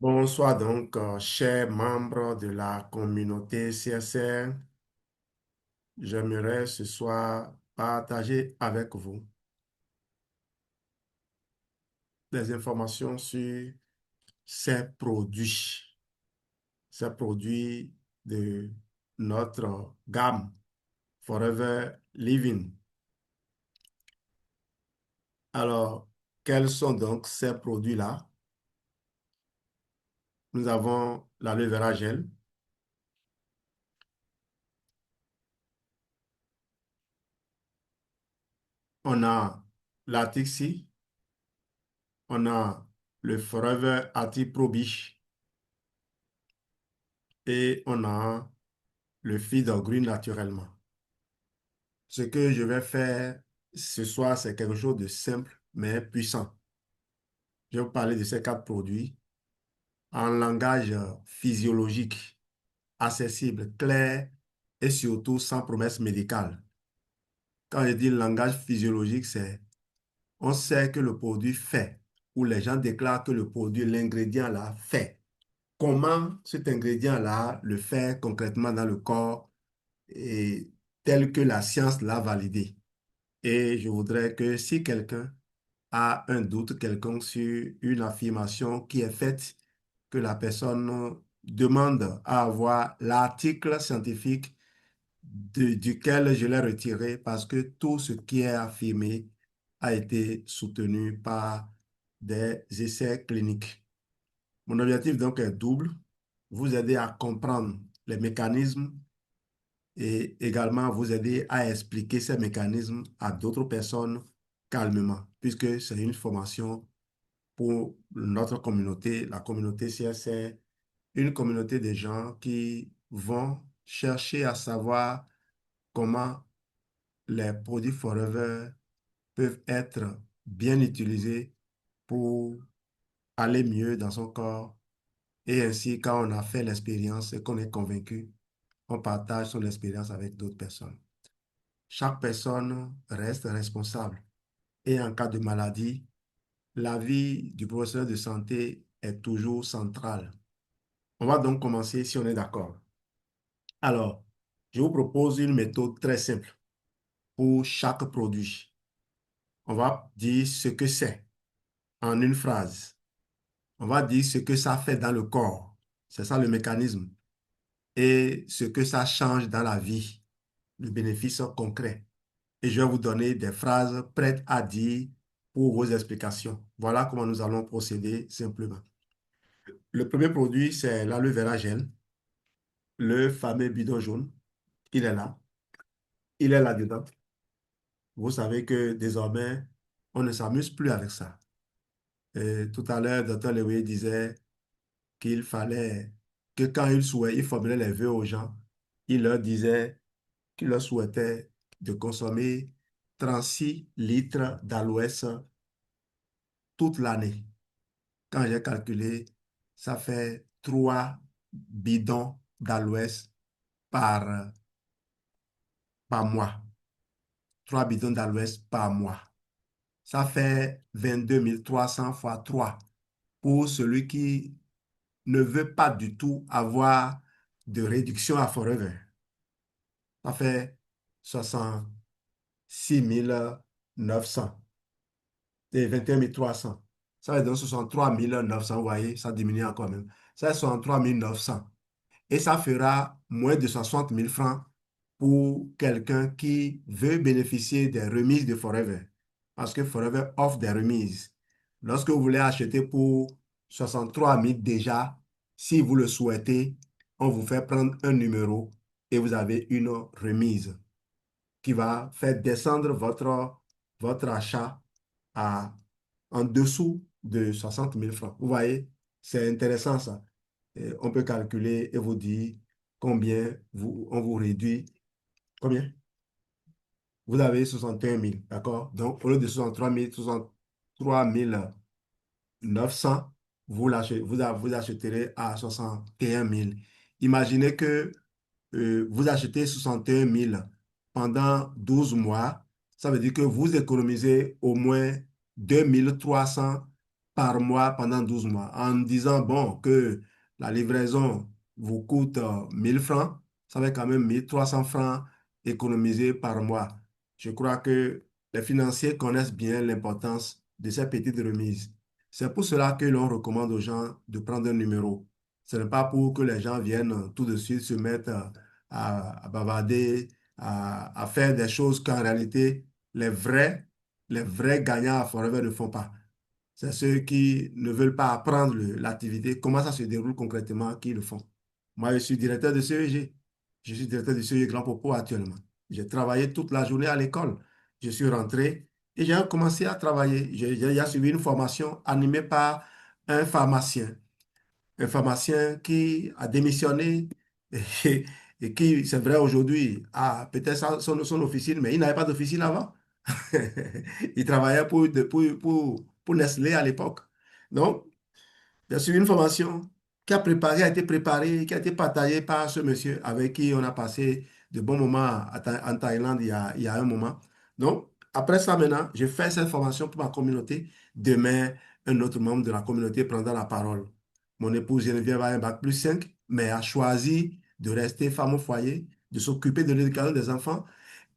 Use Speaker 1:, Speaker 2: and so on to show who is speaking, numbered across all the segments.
Speaker 1: Bonsoir donc, chers membres de la communauté CSR. J'aimerais ce soir partager avec vous des informations sur ces produits de notre gamme Forever Living. Alors, quels sont donc ces produits-là? Nous avons l'aloe vera gel, on a la Tixi, on a le Forever Arctic Pro Biche et on a le feed green naturellement. Ce que je vais faire ce soir, c'est quelque chose de simple mais puissant. Je vais vous parler de ces quatre produits en langage physiologique, accessible, clair et surtout sans promesse médicale. Quand je dis langage physiologique, c'est on sait que le produit fait ou les gens déclarent que le produit, l'ingrédient là, fait. Comment cet ingrédient-là le fait concrètement dans le corps et tel que la science l'a validé. Et je voudrais que si quelqu'un a un doute quelconque sur une affirmation qui est faite, que la personne demande à avoir l'article scientifique duquel je l'ai retiré parce que tout ce qui est affirmé a été soutenu par des essais cliniques. Mon objectif donc est double, vous aider à comprendre les mécanismes et également vous aider à expliquer ces mécanismes à d'autres personnes calmement, puisque c'est une formation pour notre communauté. La communauté c'est une communauté de gens qui vont chercher à savoir comment les produits Forever peuvent être bien utilisés pour aller mieux dans son corps. Et ainsi, quand on a fait l'expérience et qu'on est convaincu, on partage son expérience avec d'autres personnes. Chaque personne reste responsable. Et en cas de maladie, l'avis du professionnel de santé est toujours central. On va donc commencer si on est d'accord. Alors, je vous propose une méthode très simple pour chaque produit. On va dire ce que c'est en une phrase. On va dire ce que ça fait dans le corps. C'est ça le mécanisme. Et ce que ça change dans la vie, le bénéfice concret. Et je vais vous donner des phrases prêtes à dire pour vos explications. Voilà comment nous allons procéder simplement. Le premier produit, c'est l'aloe vera gel, le fameux bidon jaune. Il est là. Il est là-dedans. Vous savez que désormais, on ne s'amuse plus avec ça. Et tout à l'heure, Dr. Lewis disait qu'il fallait que quand il formulait les vœux aux gens, il leur disait qu'il leur souhaitait de consommer 36 litres d'aloès toute l'année. Quand j'ai calculé, ça fait 3 bidons d'aloès par, par mois. 3 bidons d'aloès par mois. Ça fait 22 300 fois 3 pour celui qui ne veut pas du tout avoir de réduction à Forever. Ça fait 66 900 et 21 300. Ça fait donc 63 900, vous voyez, ça diminue encore même. Ça fait 63 900. Et ça fera moins de 60 000 francs pour quelqu'un qui veut bénéficier des remises de Forever. Parce que Forever offre des remises. Lorsque vous voulez acheter pour 63 000 déjà, si vous le souhaitez, on vous fait prendre un numéro et vous avez une remise qui va faire descendre votre achat à, en dessous de 60 000 francs. Vous voyez, c'est intéressant ça. Et on peut calculer et vous dire combien on vous réduit. Combien? Vous avez 61 000, d'accord? Donc, au lieu de 63 900, vous acheterez à 61 000. Imaginez que vous achetez 61 000 pendant 12 mois. Ça veut dire que vous économisez au moins 2300 par mois pendant 12 mois en disant, bon, que la livraison vous coûte 1000 francs, ça fait quand même 1300 francs économisés par mois. Je crois que les financiers connaissent bien l'importance de ces petites remises. C'est pour cela que l'on recommande aux gens de prendre un numéro. Ce n'est pas pour que les gens viennent tout de suite se mettre à bavarder, à faire des choses qu'en réalité, les vrais, les vrais gagnants à Forever ne font pas. C'est ceux qui ne veulent pas apprendre l'activité, comment ça se déroule concrètement, qui le font. Moi, je suis directeur de CEG. Je suis directeur de CEG Grand Popo actuellement. J'ai travaillé toute la journée à l'école. Je suis rentré et j'ai commencé à travailler. J'ai suivi une formation animée par un pharmacien. Un pharmacien qui a démissionné et, et qui, c'est vrai, aujourd'hui, a peut-être son officine, mais il n'avait pas d'officine avant. Il travaillait pour Nestlé à l'époque. Donc, j'ai suivi une formation qui a été préparée, qui a été partagée par ce monsieur avec qui on a passé de bons moments en Thaïlande il y a un moment. Donc, après ça, maintenant, je fais cette formation pour ma communauté. Demain, un autre membre de la communauté prendra la parole. Mon épouse Geneviève a un bac+5, mais a choisi de rester femme au foyer, de s'occuper de l'éducation des enfants.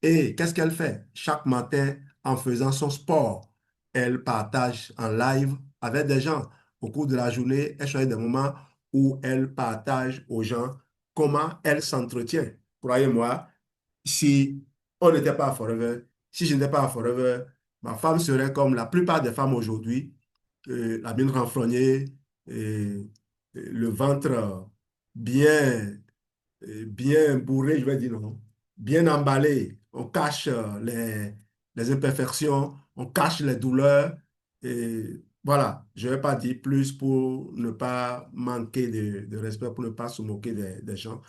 Speaker 1: Et qu'est-ce qu'elle fait? Chaque matin, en faisant son sport, elle partage en live avec des gens. Au cours de la journée, elle choisit des moments où elle partage aux gens comment elle s'entretient. Croyez-moi, si on n'était pas à Forever, si je n'étais pas à Forever, ma femme serait comme la plupart des femmes aujourd'hui, la mine renfrognée, et, le ventre bien bien bourré, je vais dire non, bien emballé. On cache les imperfections, on cache les douleurs. Et voilà, je ne vais pas dire plus pour ne pas manquer de respect, pour ne pas se moquer des gens.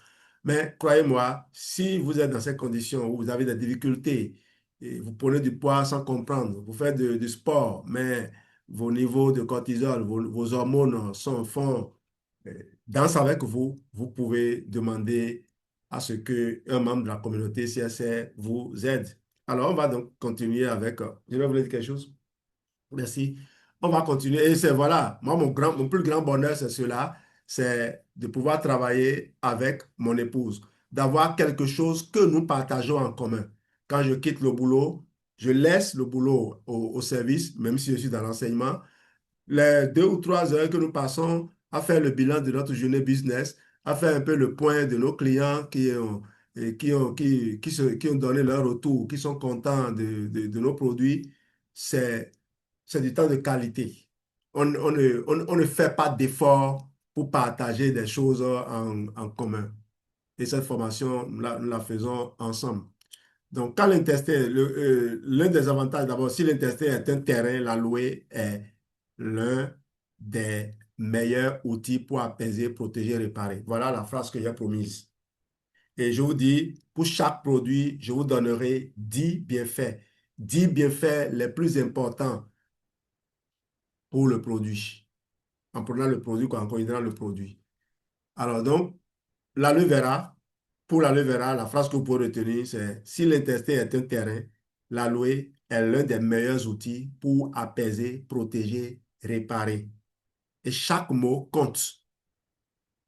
Speaker 1: Mais croyez-moi, si vous êtes dans ces conditions où vous avez des difficultés, et vous prenez du poids sans comprendre, vous faites du sport, mais vos niveaux de cortisol, vos hormones sont font danse avec vous, vous pouvez demander à ce qu'un membre de la communauté CSR vous aide. Alors, on va donc continuer avec... je vais vous dire quelque chose. Merci. On va continuer. Et c'est voilà, moi, mon plus grand bonheur, c'est cela, c'est de pouvoir travailler avec mon épouse, d'avoir quelque chose que nous partageons en commun. Quand je quitte le boulot, je laisse le boulot au service, même si je suis dans l'enseignement, les 2 ou 3 heures que nous passons à faire le bilan de notre journée business, à faire un peu le point de nos clients qui ont donné leur retour, qui sont contents de nos produits, c'est, c'est du temps de qualité. On ne fait pas d'efforts pour partager des choses en commun. Et cette formation, nous la faisons ensemble. Donc, quand l'intestin, l'un des avantages, d'abord, si l'intestin est un terrain, la louer est l'un des meilleurs outils pour apaiser, protéger, réparer. Voilà la phrase que j'ai promise. Et je vous dis, pour chaque produit, je vous donnerai 10 bienfaits. 10 bienfaits les plus importants pour le produit. En prenant le produit, en considérant le produit. Alors donc, l'aloe vera, pour l'aloe vera, la phrase que vous pouvez retenir, c'est si l'intestin est un terrain, l'aloe est l'un des meilleurs outils pour apaiser, protéger, réparer. Et chaque mot compte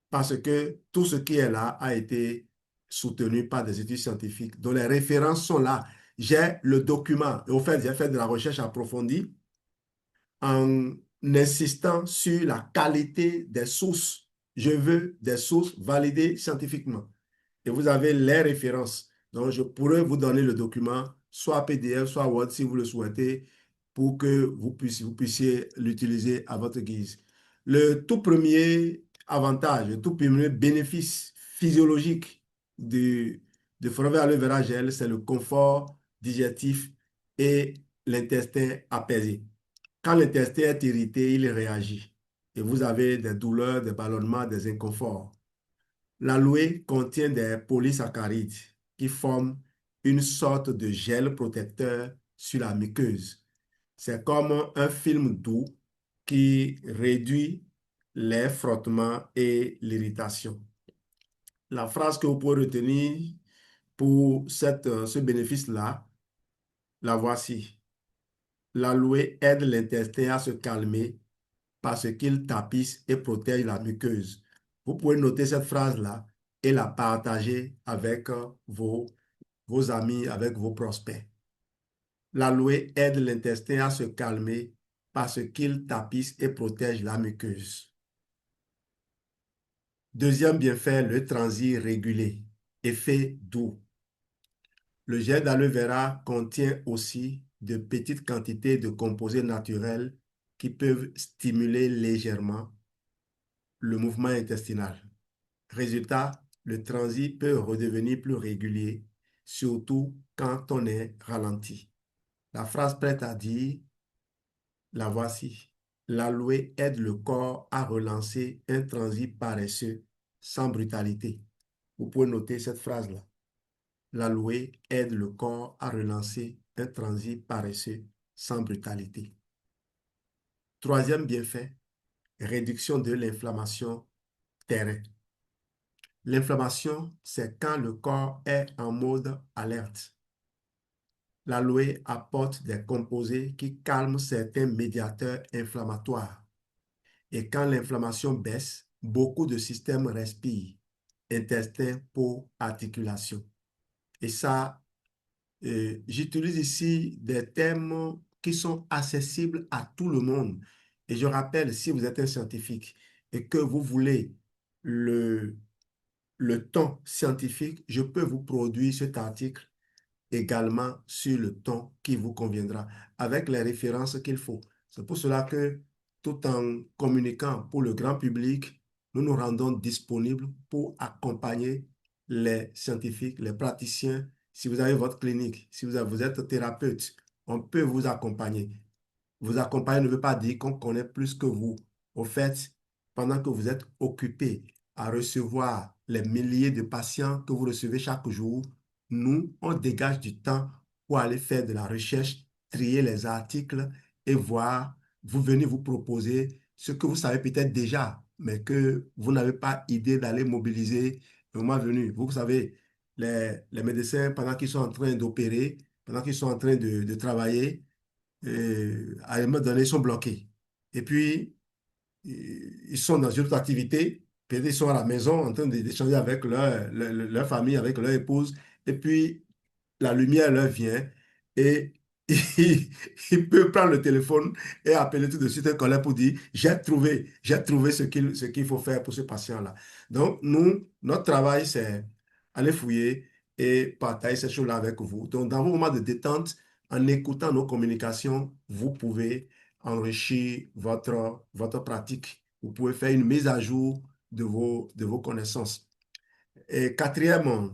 Speaker 1: parce que tout ce qui est là a été soutenu par des études scientifiques dont les références sont là. J'ai le document. Et au fait, j'ai fait de la recherche approfondie en insistant sur la qualité des sources. Je veux des sources validées scientifiquement. Et vous avez les références. Donc, je pourrais vous donner le document, soit PDF, soit Word, si vous le souhaitez, pour que vous puissiez l'utiliser à votre guise. Le tout premier avantage, le tout premier bénéfice physiologique de Forever Aloe Vera Gel, c'est le confort digestif et l'intestin apaisé. Quand l'intestin est irrité, il réagit et vous avez des douleurs, des ballonnements, des inconforts. L'aloe contient des polysaccharides qui forment une sorte de gel protecteur sur la muqueuse. C'est comme un film doux qui réduit les frottements et l'irritation. La phrase que vous pouvez retenir pour ce bénéfice-là, la voici. L'aloe aide l'intestin à se calmer parce qu'il tapisse et protège la muqueuse. Vous pouvez noter cette phrase-là et la partager avec vos amis, avec vos prospects. L'aloe aide l'intestin à se calmer parce qu'il tapisse et protège la muqueuse. Deuxième bienfait, le transit régulé. Effet doux. Le gel d'aloe vera contient aussi de petites quantités de composés naturels qui peuvent stimuler légèrement le mouvement intestinal. Résultat, le transit peut redevenir plus régulier, surtout quand on est ralenti. La phrase prête à dire, la voici. L'aloe aide le corps à relancer un transit paresseux sans brutalité. Vous pouvez noter cette phrase-là. L'aloe aide le corps à relancer un transit paresseux sans brutalité. Troisième bienfait, réduction de l'inflammation terrain. L'inflammation, c'est quand le corps est en mode alerte. L'aloe apporte des composés qui calment certains médiateurs inflammatoires. Et quand l'inflammation baisse, beaucoup de systèmes respirent, intestin, peau, articulation. Et ça, j'utilise ici des termes qui sont accessibles à tout le monde. Et je rappelle, si vous êtes un scientifique et que vous voulez le, le ton scientifique, je peux vous produire cet article également sur le ton qui vous conviendra, avec les références qu'il faut. C'est pour cela que, tout en communiquant pour le grand public, nous nous rendons disponibles pour accompagner les scientifiques, les praticiens. Si vous avez votre clinique, si vous êtes thérapeute, on peut vous accompagner. Vous accompagner ne veut pas dire qu'on connaît plus que vous. Au fait, pendant que vous êtes occupé à recevoir les milliers de patients que vous recevez chaque jour, nous, on dégage du temps pour aller faire de la recherche, trier les articles et voir, vous venez vous proposer ce que vous savez peut-être déjà, mais que vous n'avez pas idée d'aller mobiliser le moment venu. Vous savez, les médecins, pendant qu'ils sont en train d'opérer, pendant qu'ils sont en train de travailler, à un moment donné, ils sont bloqués. Et puis, ils sont dans une autre activité, peut-être ils sont à la maison en train d'échanger avec leur famille, avec leur épouse, et puis la lumière leur vient et il peut prendre le téléphone et appeler tout de suite un collègue pour dire, j'ai trouvé ce qu'il faut faire pour ce patient-là. Donc, nous, notre travail, c'est aller fouiller et partager ces choses-là avec vous. Donc, dans vos moments de détente, en écoutant nos communications, vous pouvez enrichir votre pratique. Vous pouvez faire une mise à jour de vos connaissances. Et quatrièmement,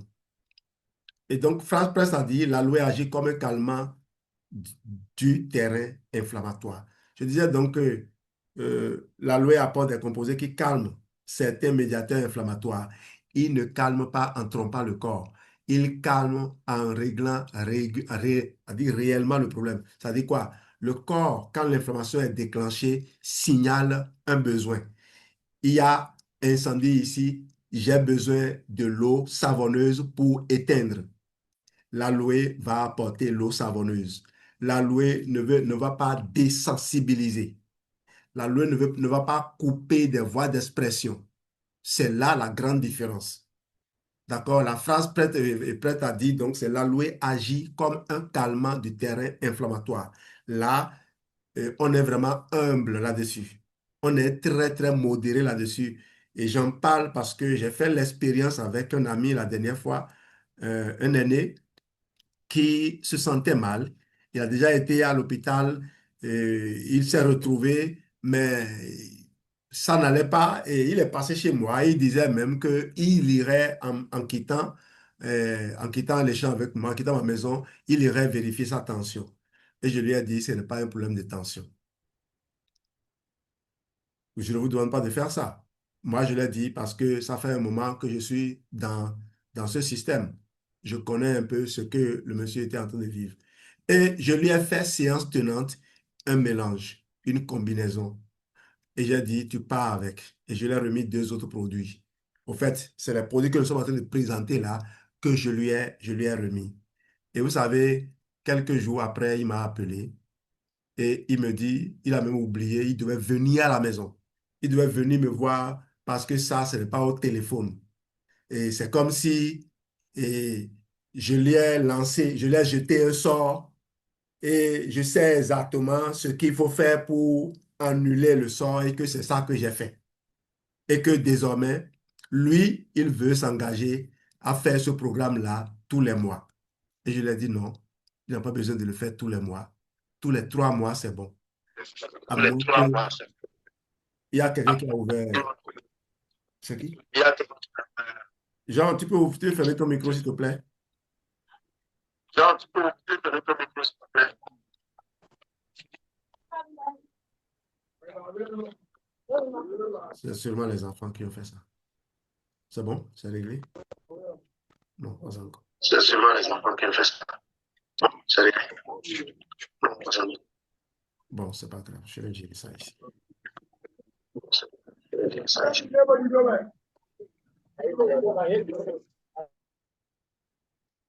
Speaker 1: et donc, France Presse a dit, l'aloe agit comme un calmant du terrain inflammatoire. Je disais donc que l'aloe apporte des composés qui calment certains médiateurs inflammatoires. Il ne calme pas en trompant le corps. Il calme en réglant réellement le problème. Ça dit quoi? Le corps, quand l'inflammation est déclenchée, signale un besoin. Il y a incendie ici, j'ai besoin de l'eau savonneuse pour éteindre. L'aloe va apporter l'eau savonneuse. L'aloe ne va pas désensibiliser. L'aloe ne va pas couper des voies d'expression. C'est là la grande différence. D'accord? La phrase est prête à dire, donc, c'est l'aloe agit comme un calmant du terrain inflammatoire. Là, on est vraiment humble là-dessus. On est très, très modéré là-dessus. Et j'en parle parce que j'ai fait l'expérience avec un ami la dernière fois, un aîné, qui se sentait mal. Il a déjà été à l'hôpital, il s'est retrouvé, mais ça n'allait pas et il est passé chez moi. Il disait même qu'il irait en quittant les champs avec moi, en quittant ma maison, il irait vérifier sa tension. Et je lui ai dit, ce n'est pas un problème de tension. Je ne vous demande pas de faire ça. Moi, je l'ai dit parce que ça fait un moment que je suis dans ce système. Je connais un peu ce que le monsieur était en train de vivre. Et je lui ai fait séance tenante, un mélange, une combinaison. Et j'ai dit, tu pars avec. Et je lui ai remis deux autres produits. Au fait, c'est les produits que nous sommes en train de présenter là que je lui ai remis. Et vous savez, quelques jours après, il m'a appelé Et il me dit, il a même oublié, il devait venir à la maison. Il devait venir me voir parce que ça, ce n'est pas au téléphone. Et c'est comme si et je lui ai lancé, je lui ai jeté un sort et je sais exactement ce qu'il faut faire pour annuler le sort et que c'est ça que j'ai fait. Et que désormais, lui, il veut s'engager à faire ce programme-là tous les mois. Et je lui ai dit non, il n'a pas besoin de le faire tous les mois. Tous les 3 mois, c'est bon. À
Speaker 2: Tous les
Speaker 1: moins que,
Speaker 2: 3 mois.
Speaker 1: il y a quelqu'un qui a ouvert. C'est qui?
Speaker 2: Il y a
Speaker 1: Jean, tu peux fermer ton micro, s'il te plaît?
Speaker 2: Genre, tu peux te répéter, s'il te plaît.
Speaker 1: C'est seulement les enfants qui ont fait ça. C'est bon? C'est réglé? Non, pas encore.
Speaker 2: C'est seulement les enfants qui ont fait ça. Bon, c'est réglé. Non, pas encore.
Speaker 1: Bon, c'est pas grave. Je vais gérer ça ici.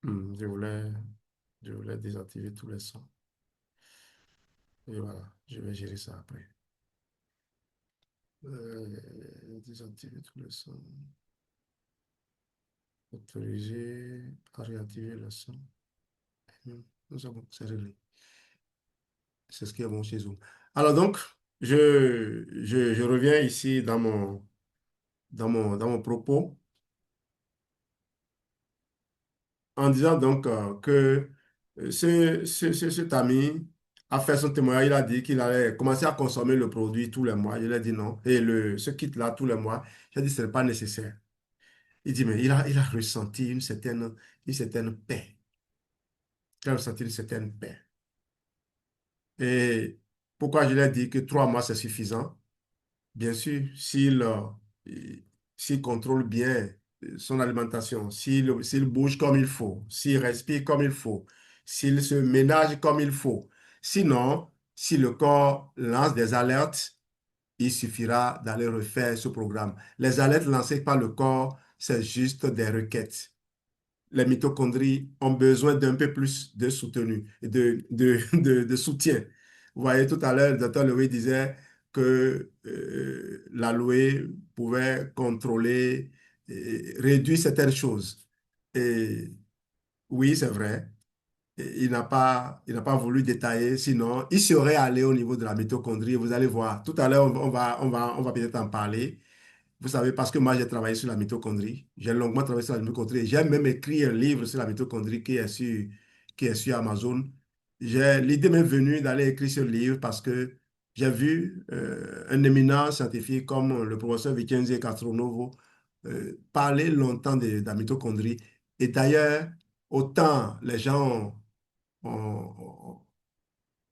Speaker 1: Je voulais désactiver tous les sons. Et voilà, je vais gérer ça après. Désactiver tous les sons. Autoriser à réactiver le son. Nous avons, c'est réglé. C'est ce qui est bon chez vous. Alors donc, je reviens ici dans mon propos en disant donc que cet ami a fait son témoignage, il a dit qu'il allait commencer à consommer le produit tous les mois. Je lui ai dit non. Et ce kit-là tous les mois, j'ai dit ce n'est pas nécessaire. Il dit, mais il a ressenti une certaine paix. Il a ressenti une certaine paix. Et pourquoi je lui ai dit que 3 mois, c'est suffisant? Bien sûr, s'il contrôle bien son alimentation, s'il bouge comme il faut, s'il respire comme il faut, s'il se ménage comme il faut. Sinon, si le corps lance des alertes, il suffira d'aller refaire ce programme. Les alertes lancées par le corps, c'est juste des requêtes. Les mitochondries ont besoin d'un peu plus de soutenu, de soutien. Vous voyez, tout à l'heure, le docteur Lewis disait que l'aloe pouvait contrôler, réduire certaines choses. Et oui, c'est vrai. Il n'a pas voulu détailler, sinon il serait allé au niveau de la mitochondrie. Vous allez voir, tout à l'heure, on va peut-être en parler. Vous savez, parce que moi, j'ai travaillé sur la mitochondrie. J'ai longuement travaillé sur la mitochondrie. J'ai même écrit un livre sur la mitochondrie qui est sur Amazon. L'idée m'est venue d'aller écrire ce livre parce que j'ai vu un éminent scientifique comme le professeur Vincenzo Castronovo parler longtemps de la mitochondrie. Et d'ailleurs, autant les gens ont,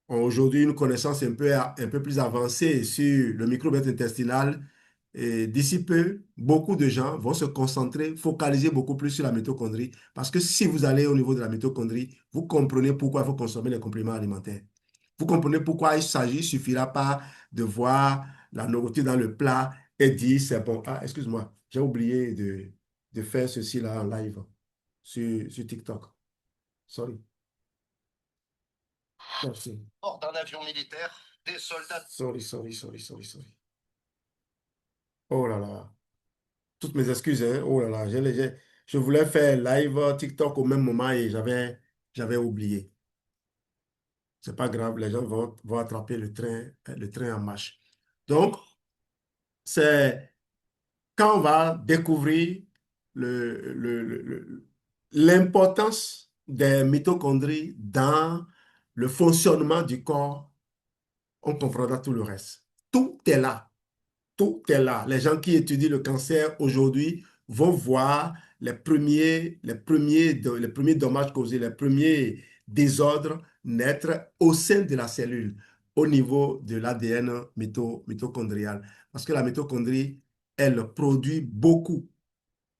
Speaker 1: ont aujourd'hui une connaissance un peu plus avancée sur le microbiote intestinal. Et d'ici peu, beaucoup de gens vont se concentrer, focaliser beaucoup plus sur la mitochondrie. Parce que si vous allez au niveau de la mitochondrie, vous comprenez pourquoi il faut consommer les compléments alimentaires. Vous comprenez pourquoi il suffira pas de voir la nourriture dans le plat et dire c'est bon. Ah, excuse-moi, j'ai oublié de faire ceci là en live sur TikTok. Sorry. Merci.
Speaker 2: Hors d'un avion militaire, des soldats.
Speaker 1: Sorry. Oh là là. Toutes mes excuses, hein. Oh là là. Je voulais faire live TikTok au même moment et j'avais oublié. C'est pas grave, les gens vont attraper le train en marche. Donc, c'est quand on va découvrir l'importance des mitochondries dans le fonctionnement du corps, on comprendra tout le reste. Tout est là. Tout est là. Les gens qui étudient le cancer aujourd'hui vont voir les premiers dommages causés, les premiers désordres naître au sein de la cellule, au niveau de l'ADN mitochondrial. Parce que la mitochondrie, elle produit beaucoup.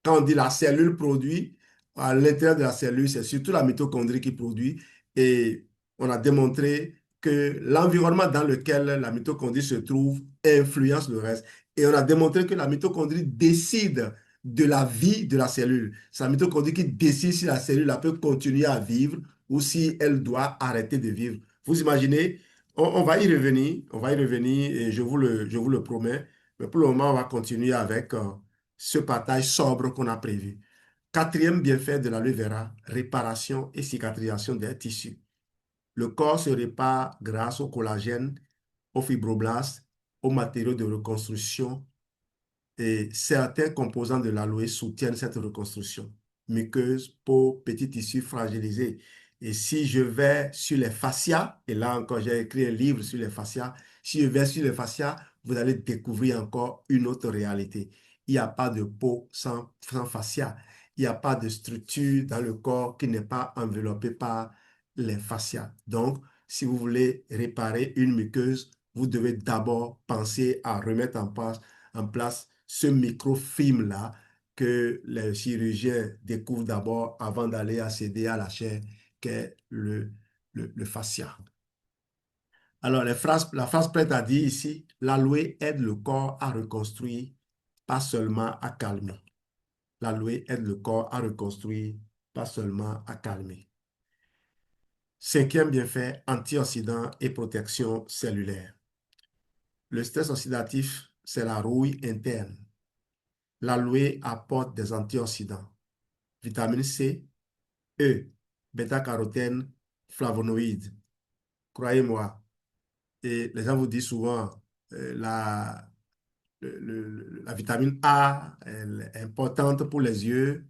Speaker 1: Quand on dit la cellule produit, à l'intérieur de la cellule, c'est surtout la mitochondrie qui produit. Et on a démontré que l'environnement dans lequel la mitochondrie se trouve influence le reste. Et on a démontré que la mitochondrie décide de la vie de la cellule. C'est la mitochondrie qui décide si la cellule elle peut continuer à vivre ou si elle doit arrêter de vivre. Vous imaginez, On va y revenir et je vous le promets. Mais pour le moment, on va continuer avec ce partage sobre qu'on a prévu. Quatrième bienfait de l'aloe vera, réparation et cicatrisation des tissus. Le corps se répare grâce au collagène, aux fibroblastes, aux matériaux de reconstruction et certains composants de l'aloe soutiennent cette reconstruction. Muqueuse, peau, petits tissus fragilisés. Et si je vais sur les fascias, et là encore j'ai écrit un livre sur les fascias, si je vais sur les fascias, vous allez découvrir encore une autre réalité. Il n'y a pas de peau sans fascia. Il n'y a pas de structure dans le corps qui n'est pas enveloppée par les fascias. Donc, si vous voulez réparer une muqueuse, vous devez d'abord penser à remettre en place ce microfilm-là que les chirurgiens découvrent d'abord avant d'aller accéder à la chair qu'est le fascia. Alors, la phrase prête à dire ici, l'aloe aide le corps à reconstruire, pas seulement à calmer. L'aloe aide le corps à reconstruire, pas seulement à calmer. Cinquième bienfait, antioxydant et protection cellulaire. Le stress oxydatif, c'est la rouille interne. L'aloe apporte des antioxydants, vitamine C, E, bêta-carotène, flavonoïdes. Croyez-moi, et les gens vous disent souvent la, la vitamine A elle est importante pour les yeux.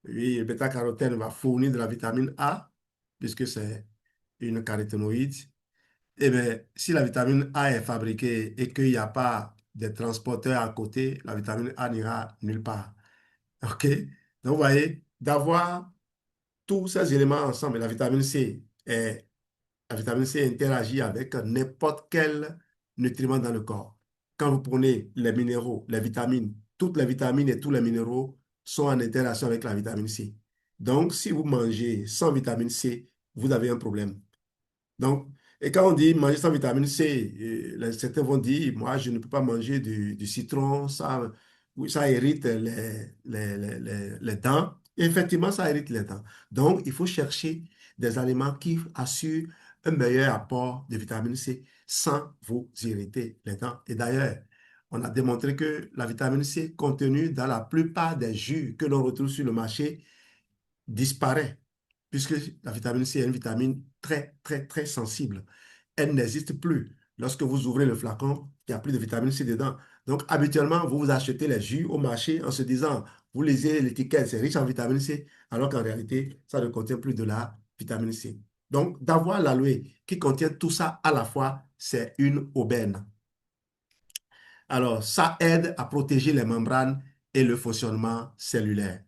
Speaker 1: Oui, le bêta-carotène va fournir de la vitamine A, puisque c'est une caroténoïde. Eh bien, si la vitamine A est fabriquée et qu'il n'y a pas de transporteur à côté, la vitamine A n'ira nulle part. OK? Donc, vous voyez, d'avoir tous ces éléments ensemble, la vitamine C interagit avec n'importe quel nutriment dans le corps. Quand vous prenez les minéraux, les vitamines, toutes les vitamines et tous les minéraux sont en interaction avec la vitamine C. Donc, si vous mangez sans vitamine C, vous avez un problème. Donc, et quand on dit manger sans vitamine C, certains vont dire, moi, je ne peux pas manger du citron, ça, oui, ça irrite les dents. Et effectivement, ça irrite les dents. Donc, il faut chercher des aliments qui assurent un meilleur apport de vitamine C sans vous irriter les dents. Et d'ailleurs, on a démontré que la vitamine C contenue dans la plupart des jus que l'on retrouve sur le marché disparaît, puisque la vitamine C est une vitamine très, très, très sensible. Elle n'existe plus. Lorsque vous ouvrez le flacon, il n'y a plus de vitamine C dedans. Donc, habituellement, vous vous achetez les jus au marché en se disant, vous lisez l'étiquette, c'est riche en vitamine C, alors qu'en réalité, ça ne contient plus de la vitamine C. Donc, d'avoir l'aloe qui contient tout ça à la fois, c'est une aubaine. Alors, ça aide à protéger les membranes et le fonctionnement cellulaire.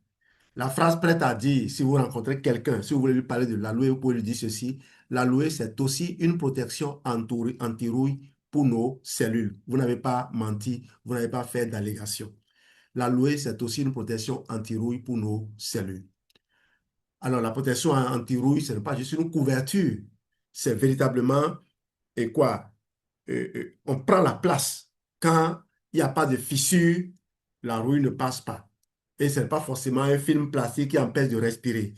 Speaker 1: La phrase prête à dire, si vous rencontrez quelqu'un, si vous voulez lui parler de l'aloe, vous pouvez lui dire ceci. L'aloe, c'est aussi une protection anti-rouille pour nos cellules. Vous n'avez pas menti, vous n'avez pas fait d'allégation. L'aloe, c'est aussi une protection anti-rouille pour nos cellules. Alors, la protection anti-rouille, ce n'est pas juste une couverture. C'est véritablement, et quoi? On prend la place. Quand il n'y a pas de fissure, la rouille ne passe pas. Et ce n'est pas forcément un film plastique qui empêche de respirer.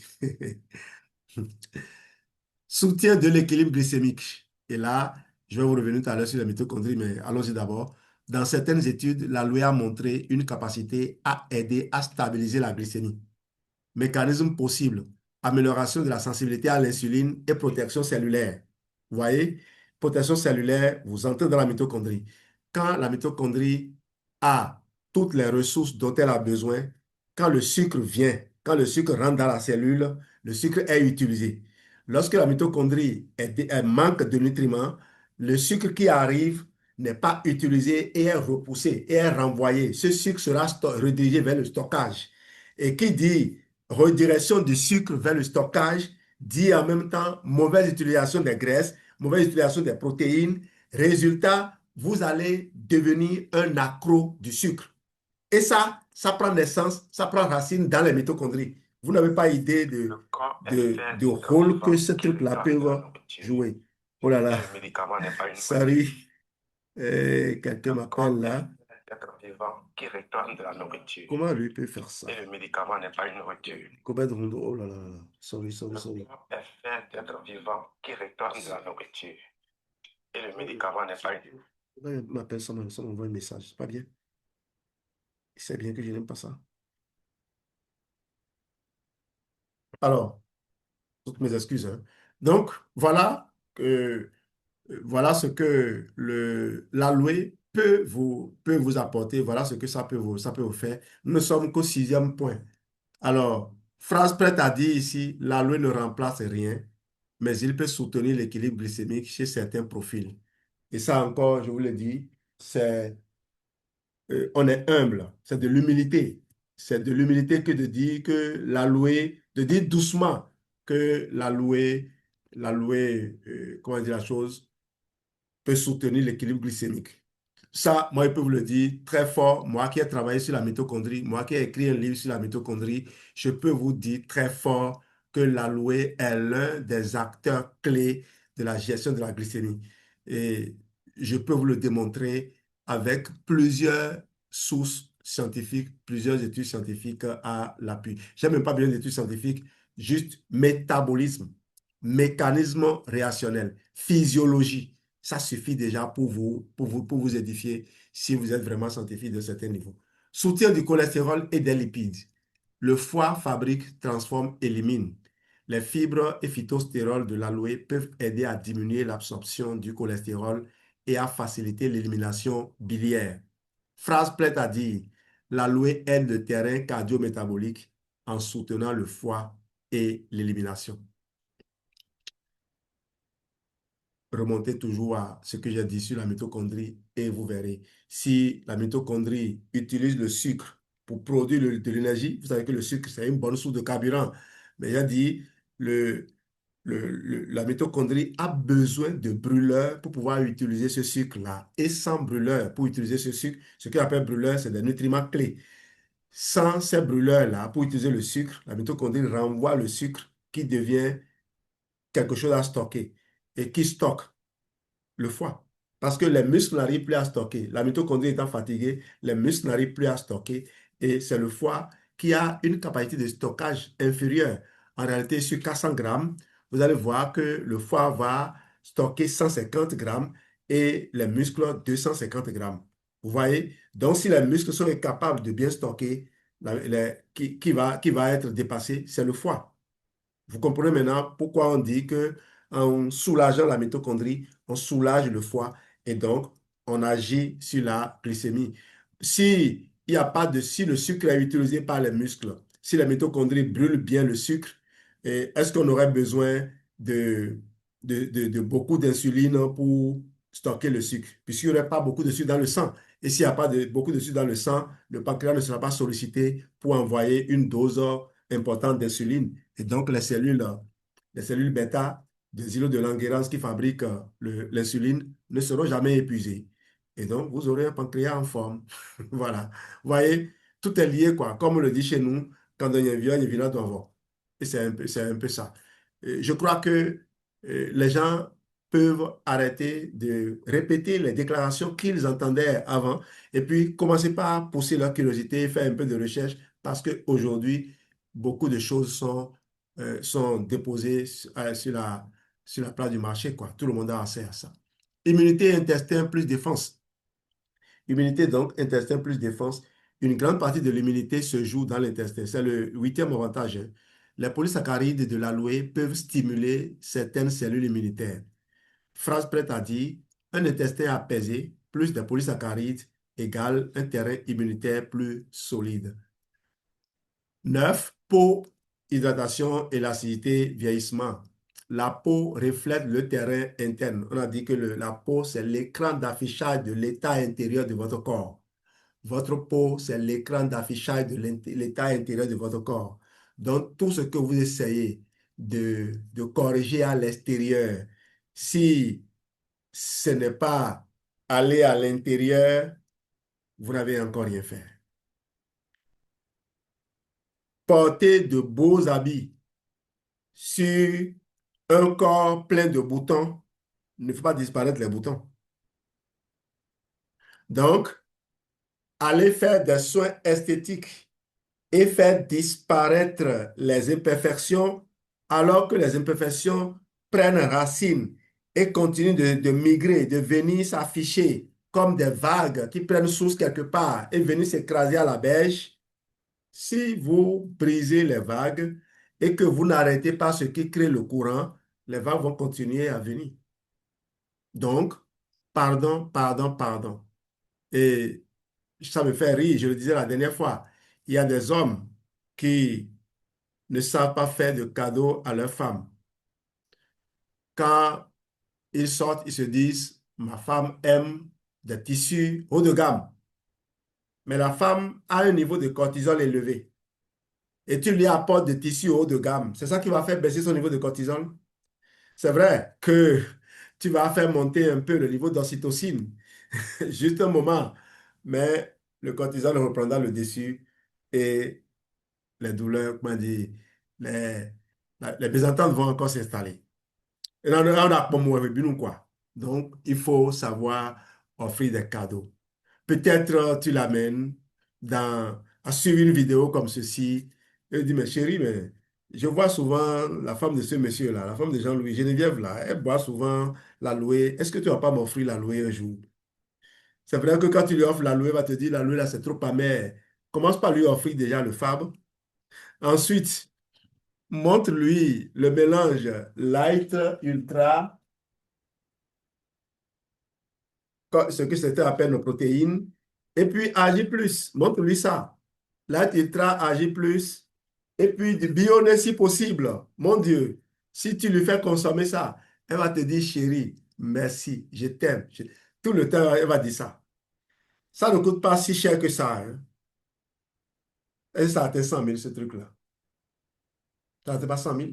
Speaker 1: Soutien de l'équilibre glycémique. Et là, je vais vous revenir tout à l'heure sur la mitochondrie, mais allons-y d'abord. Dans certaines études, l'aloe a montré une capacité à aider à stabiliser la glycémie. Mécanisme possible, amélioration de la sensibilité à l'insuline et protection cellulaire. Vous voyez, protection cellulaire, vous entrez dans la mitochondrie. Quand la mitochondrie a toutes les ressources dont elle a besoin, quand le sucre vient, quand le sucre rentre dans la cellule, le sucre est utilisé. Lorsque la mitochondrie elle manque de nutriments, le sucre qui arrive n'est pas utilisé et est repoussé et est renvoyé. Ce sucre sera redirigé vers le stockage. Et qui dit redirection du sucre vers le stockage, dit en même temps mauvaise utilisation des graisses, mauvaise utilisation des protéines. Résultat, vous allez devenir un accro du sucre. Et ça prend naissance, ça prend racine dans les mitochondries. Vous n'avez pas idée de rôle que ce truc-là peut jouer. Oh là là, salut, quelqu'un m'appelle là.
Speaker 2: Qui réclame de la nourriture.
Speaker 1: Comment lui peut faire ça?
Speaker 2: Et le médicament n'est pas une nourriture.
Speaker 1: Oh là là là. Sorry.
Speaker 2: Le corps est fait d'être vivant qui réclame de la nourriture. Et le médicament n'est pas utile.
Speaker 1: Il m'appelle sans m'envoyer un message. C'est pas bien. Il sait bien que je n'aime pas ça. Alors, toutes mes excuses, hein. Donc, voilà ce que l'alloué peut vous apporter. Voilà ce que ça peut vous faire. Nous ne sommes qu'au sixième point. Alors, phrase prête à dire ici, l'aloe ne remplace rien, mais il peut soutenir l'équilibre glycémique chez certains profils. Et ça encore, je vous le dis, on est humble, c'est de l'humilité. C'est de l'humilité que de dire que l'aloe, de dire doucement que comment dire la chose, peut soutenir l'équilibre glycémique. Ça, moi, je peux vous le dire très fort. Moi qui ai travaillé sur la mitochondrie, moi qui ai écrit un livre sur la mitochondrie, je peux vous dire très fort que l'aloe est l'un des acteurs clés de la gestion de la glycémie. Et je peux vous le démontrer avec plusieurs sources scientifiques, plusieurs études scientifiques à l'appui. Je n'ai même pas besoin d'études scientifiques, juste métabolisme, mécanisme réactionnel, physiologie. Ça suffit déjà pour vous édifier si vous êtes vraiment scientifique de certains niveaux. Soutien du cholestérol et des lipides. Le foie fabrique, transforme, élimine. Les fibres et phytostérols de l'aloe peuvent aider à diminuer l'absorption du cholestérol et à faciliter l'élimination biliaire. Phrase plaît à dire, l'aloe aide le terrain cardio-métabolique en soutenant le foie et l'élimination. Remontez toujours à ce que j'ai dit sur la mitochondrie et vous verrez. Si la mitochondrie utilise le sucre pour produire de l'énergie, vous savez que le sucre, c'est une bonne source de carburant. Mais j'ai dit, le, la mitochondrie a besoin de brûleurs pour pouvoir utiliser ce sucre-là. Et sans brûleurs pour utiliser ce sucre, ce qu'on appelle brûleurs, c'est des nutriments clés. Sans ces brûleurs-là, pour utiliser le sucre, la mitochondrie renvoie le sucre qui devient quelque chose à stocker et qui stocke le foie. Parce que les muscles n'arrivent plus à stocker. La mitochondrie étant fatiguée, les muscles n'arrivent plus à stocker. Et c'est le foie qui a une capacité de stockage inférieure. En réalité, sur 400 grammes, vous allez voir que le foie va stocker 150 grammes et les muscles 250 grammes. Vous voyez? Donc, si les muscles sont incapables de bien stocker, qui va être dépassé, c'est le foie. Vous comprenez maintenant pourquoi on dit que en soulageant la mitochondrie, on soulage le foie et donc on agit sur la glycémie. Si il y a pas de, si le sucre est utilisé par les muscles, si la mitochondrie brûle bien le sucre, est-ce qu'on aurait besoin de, de beaucoup d'insuline pour stocker le sucre? Puisqu'il n'y aurait pas beaucoup de sucre dans le sang. Et s'il n'y a pas beaucoup de sucre dans le sang, le pancréas ne sera pas sollicité pour envoyer une dose importante d'insuline. Et donc, les cellules bêta des îlots de Langerhans qui fabriquent l'insuline ne seront jamais épuisées. Et donc, vous aurez un pancréas en forme. Voilà. Vous voyez, tout est lié, quoi. Comme on le dit chez nous, quand il y a un vient doit avoir. Et c'est un peu ça. Je crois que les gens peuvent arrêter de répéter les déclarations qu'ils entendaient avant et puis commencer par pousser leur curiosité, faire un peu de recherche parce qu'aujourd'hui, beaucoup de choses sont déposées sur la place du marché, quoi. Tout le monde a accès à ça. Immunité intestin plus défense. Immunité donc, intestin plus défense. Une grande partie de l'immunité se joue dans l'intestin. C'est le huitième avantage, hein. Les polysaccharides de l'aloe peuvent stimuler certaines cellules immunitaires. Phrase prête à dire, un intestin apaisé plus de polysaccharides égale un terrain immunitaire plus solide. 9. Peau, hydratation, élasticité, vieillissement. La peau reflète le terrain interne. On a dit que la peau, c'est l'écran d'affichage de l'état intérieur de votre corps. Votre peau, c'est l'écran d'affichage de l'état intérieur de votre corps. Donc, tout ce que vous essayez de corriger à l'extérieur, si ce n'est pas aller à l'intérieur, vous n'avez encore rien fait. Portez de beaux habits sur un corps plein de boutons ne fait pas disparaître les boutons. Donc, allez faire des soins esthétiques et faire disparaître les imperfections alors que les imperfections prennent racine et continuent de migrer, de venir s'afficher comme des vagues qui prennent source quelque part et venir s'écraser à la berge, si vous brisez les vagues et que vous n'arrêtez pas ce qui crée le courant, les vagues vont continuer à venir. Donc, pardon, pardon, pardon. Et ça me fait rire, je le disais la dernière fois, il y a des hommes qui ne savent pas faire de cadeaux à leurs femmes. Quand ils sortent, ils se disent, ma femme aime des tissus haut de gamme. Mais la femme a un niveau de cortisol élevé. Et tu lui apportes des tissus haut de gamme. C'est ça qui va faire baisser son niveau de cortisol. C'est vrai que tu vas faire monter un peu le niveau d'ocytocine, juste un moment. Mais le cortisol reprendra le dessus et les douleurs, comment dire, les, les mésententes vont encore s'installer. Et on a pas quoi. Donc, il faut savoir offrir des cadeaux. Peut-être tu l'amènes à suivre une vidéo comme ceci. Et il dit, mais chérie, mais je vois souvent la femme de ce monsieur-là, la femme de Jean-Louis, Geneviève, là, elle boit souvent l'aloe. Est-ce que tu ne vas pas m'offrir l'aloe un jour? C'est vrai que quand tu lui offres l'aloe, elle va te dire, l'aloe, là, c'est trop amer. Commence par lui offrir déjà le fab. Ensuite, montre-lui le mélange light, ultra, ce que c'était appelle nos protéines. Et puis, agis plus. Montre-lui ça. Light, ultra, agis plus. Et puis, du bio si possible. Mon Dieu, si tu lui fais consommer ça, elle va te dire, chérie, merci, je t'aime. Tout le temps, elle va dire ça. Ça ne coûte pas si cher que ça, hein. Et ça atteint 100 000, ce truc-là. Ça atteint pas 100 000.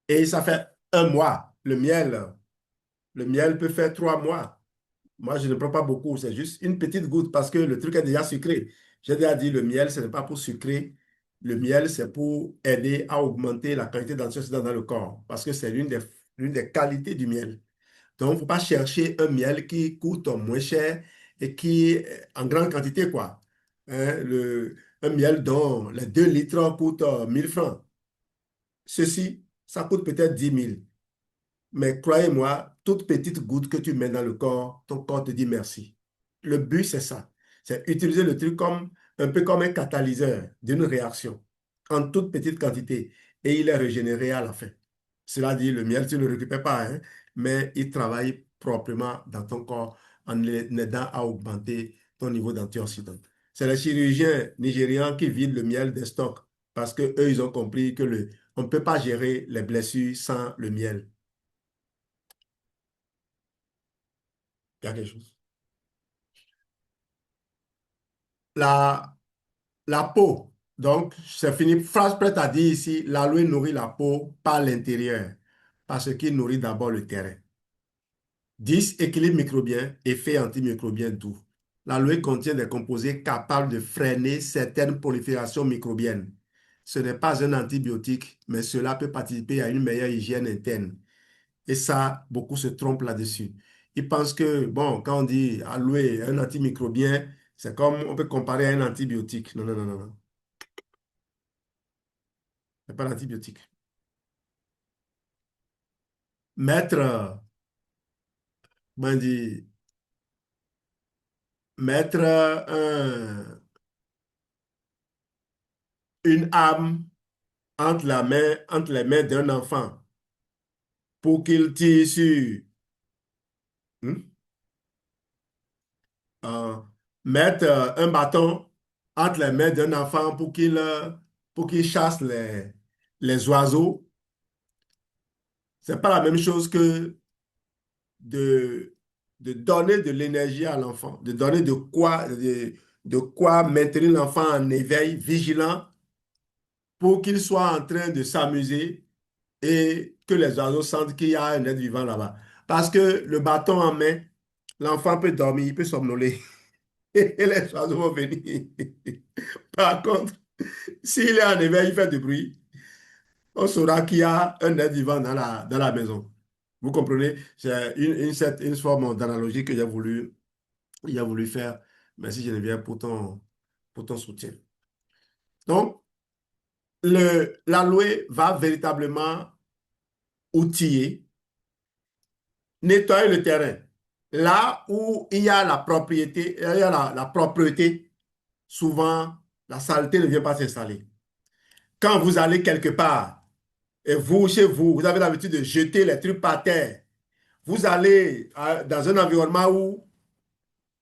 Speaker 1: Et ça fait un mois. Le miel peut faire 3 mois. Moi, je ne prends pas beaucoup, c'est juste une petite goutte parce que le truc est déjà sucré. J'ai déjà dit, le miel, ce n'est pas pour sucrer. Le miel, c'est pour aider à augmenter la qualité d'antioxydants dans le corps parce que c'est l'une des qualités du miel. Donc, il ne faut pas chercher un miel qui coûte moins cher et qui est en grande quantité, quoi. Hein, un miel dont les 2 litres coûtent 1000 francs. Ceci, ça coûte peut-être 10 000. Mais croyez-moi, toute petite goutte que tu mets dans le corps, ton corps te dit merci. Le but, c'est ça. C'est utiliser le truc comme un peu comme un catalyseur d'une réaction en toute petite quantité et il est régénéré à la fin. Cela dit, le miel, tu ne le récupères pas, hein, mais il travaille proprement dans ton corps en aidant à augmenter ton niveau d'antioxydants. C'est les chirurgiens nigérians qui vident le miel des stocks parce qu'eux, ils ont compris que on ne peut pas gérer les blessures sans le miel. Il y a quelque chose. La, la peau. Donc, c'est fini. Phrase prête à dire ici, l'aloe nourrit la peau par l'intérieur, parce qu'il nourrit d'abord le terrain. 10. Équilibre microbien, effet antimicrobien doux. L'aloe contient des composés capables de freiner certaines proliférations microbiennes. Ce n'est pas un antibiotique, mais cela peut participer à une meilleure hygiène interne. Et ça, beaucoup se trompent là-dessus. Ils pensent que, bon, quand on dit aloe, un antimicrobien, c'est comme on peut comparer à un antibiotique. Non, non, non, non, non. C'est pas l'antibiotique. Mettre, comment dire, mettre une arme entre les mains d'un enfant pour qu'il tire sur, hmm, euh, mettre un bâton entre les mains d'un enfant pour qu'il chasse les oiseaux, c'est pas la même chose que de, de donner de l'énergie à l'enfant, de donner de quoi maintenir l'enfant en éveil, vigilant, pour qu'il soit en train de s'amuser et que les oiseaux sentent qu'il y a un être vivant là-bas. Parce que le bâton en main, l'enfant peut dormir, il peut somnoler et les oiseaux vont venir. Par contre, s'il est en éveil, il fait du bruit, on saura qu'il y a un être vivant dans la maison. Vous comprenez? C'est une forme d'analogie que j'ai voulu faire. Merci Geneviève pour ton soutien. Donc, l'aloe va véritablement outiller nettoyer le terrain. Là où il y a la propriété, il y a la propreté, souvent la saleté ne vient pas s'installer. Quand vous allez quelque part et vous, chez vous, vous avez l'habitude de jeter les trucs par terre, vous allez dans un environnement où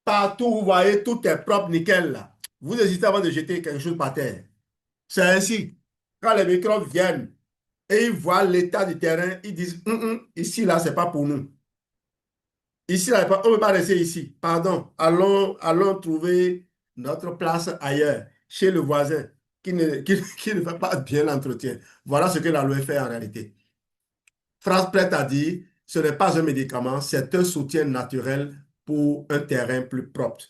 Speaker 1: partout vous voyez tout est propre, nickel là. Vous hésitez avant de jeter quelque chose par terre. C'est ainsi. Quand les microbes viennent et ils voient l'état du terrain, ils disent, ici là, c'est pas pour nous. Ici, là, on ne peut pas rester ici. Pardon. Allons trouver notre place ailleurs, chez le voisin, qui ne fait pas bien l'entretien. Voilà ce que la loi fait en réalité. France prête à dire, ce n'est pas un médicament, c'est un soutien naturel pour un terrain plus propre.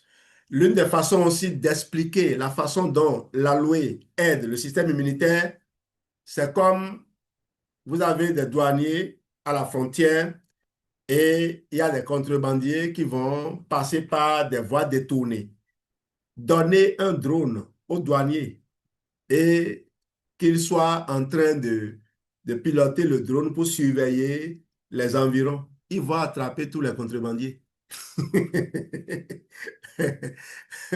Speaker 1: L'une des façons aussi d'expliquer la façon dont l'aloe aide le système immunitaire, c'est comme vous avez des douaniers à la frontière et il y a des contrebandiers qui vont passer par des voies détournées. Donner un drone aux douaniers et qu'il soit en train de piloter le drone pour surveiller les environs. Il va attraper tous les contrebandiers.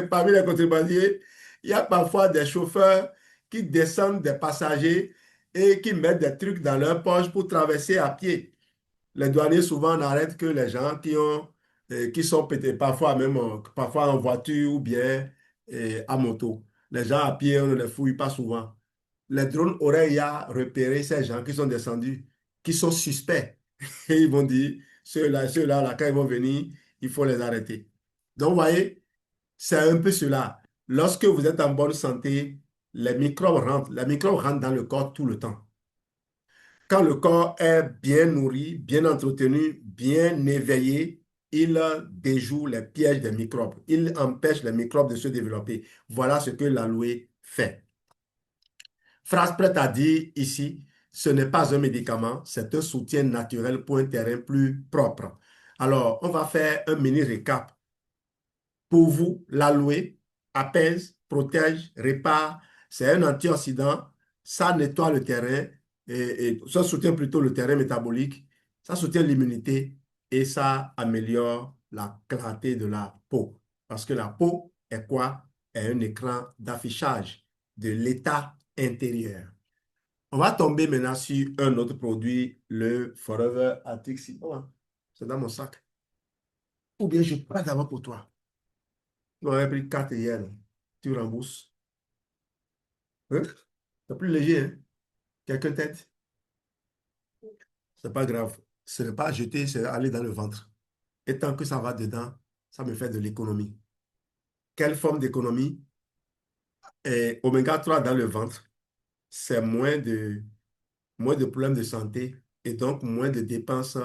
Speaker 1: Parmi les contrebandiers, il y a parfois des chauffeurs qui descendent des passagers et qui mettent des trucs dans leur poche pour traverser à pied. Les douaniers souvent n'arrêtent que les gens qui sont peut-être parfois même parfois en voiture ou bien à moto. Les gens à pied, on ne les fouille pas souvent. Les drones auraient ya repéré ces gens qui sont descendus, qui sont suspects. Et ils vont dire, ceux-là, là, quand ils vont venir, il faut les arrêter. Donc, vous voyez, c'est un peu cela. Lorsque vous êtes en bonne santé, les microbes rentrent dans le corps tout le temps. Quand le corps est bien nourri, bien entretenu, bien éveillé, il déjoue les pièges des microbes. Il empêche les microbes de se développer. Voilà ce que l'aloe fait. Phrase prête à dire ici, ce n'est pas un médicament, c'est un soutien naturel pour un terrain plus propre. Alors, on va faire un mini récap. Pour vous, l'aloe apaise, protège, répare. C'est un antioxydant. Ça nettoie le terrain et ça soutient plutôt le terrain métabolique. Ça soutient l'immunité et ça améliore la clarté de la peau. Parce que la peau est quoi? Est un écran d'affichage de l'état intérieur. On va tomber maintenant sur un autre produit, le Forever Arctic. Oh, c'est dans mon sac. Ou bien je prends d'abord pour toi. On avait pris 4 hier. Tu rembourses. Hein? C'est plus léger, hein? Quelques têtes. C'est pas grave. Ce n'est pas jeter, c'est aller dans le ventre. Et tant que ça va dedans, ça me fait de l'économie. Quelle forme d'économie? Et oméga 3 dans le ventre, c'est moins de problèmes de santé et donc moins de dépenses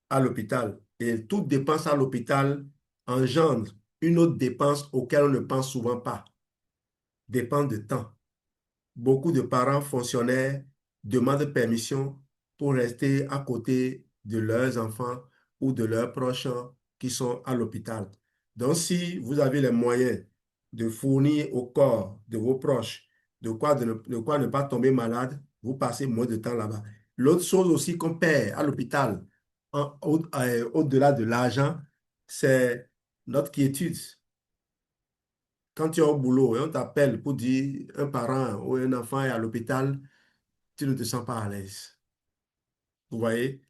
Speaker 1: à l'hôpital. Et toute dépense à l'hôpital engendre une autre dépense auquel on ne pense souvent pas. Dépense de temps. Beaucoup de parents fonctionnaires demandent permission pour rester à côté de leurs enfants ou de leurs proches qui sont à l'hôpital. Donc, si vous avez les moyens de fournir au corps de vos proches de quoi ne pas tomber malade, vous passez moins de temps là-bas. L'autre chose aussi qu'on perd à l'hôpital, au-delà de l'argent, c'est notre quiétude. Quand tu es au boulot et on t'appelle pour dire un parent ou un enfant est à l'hôpital, tu ne te sens pas à l'aise. Vous voyez?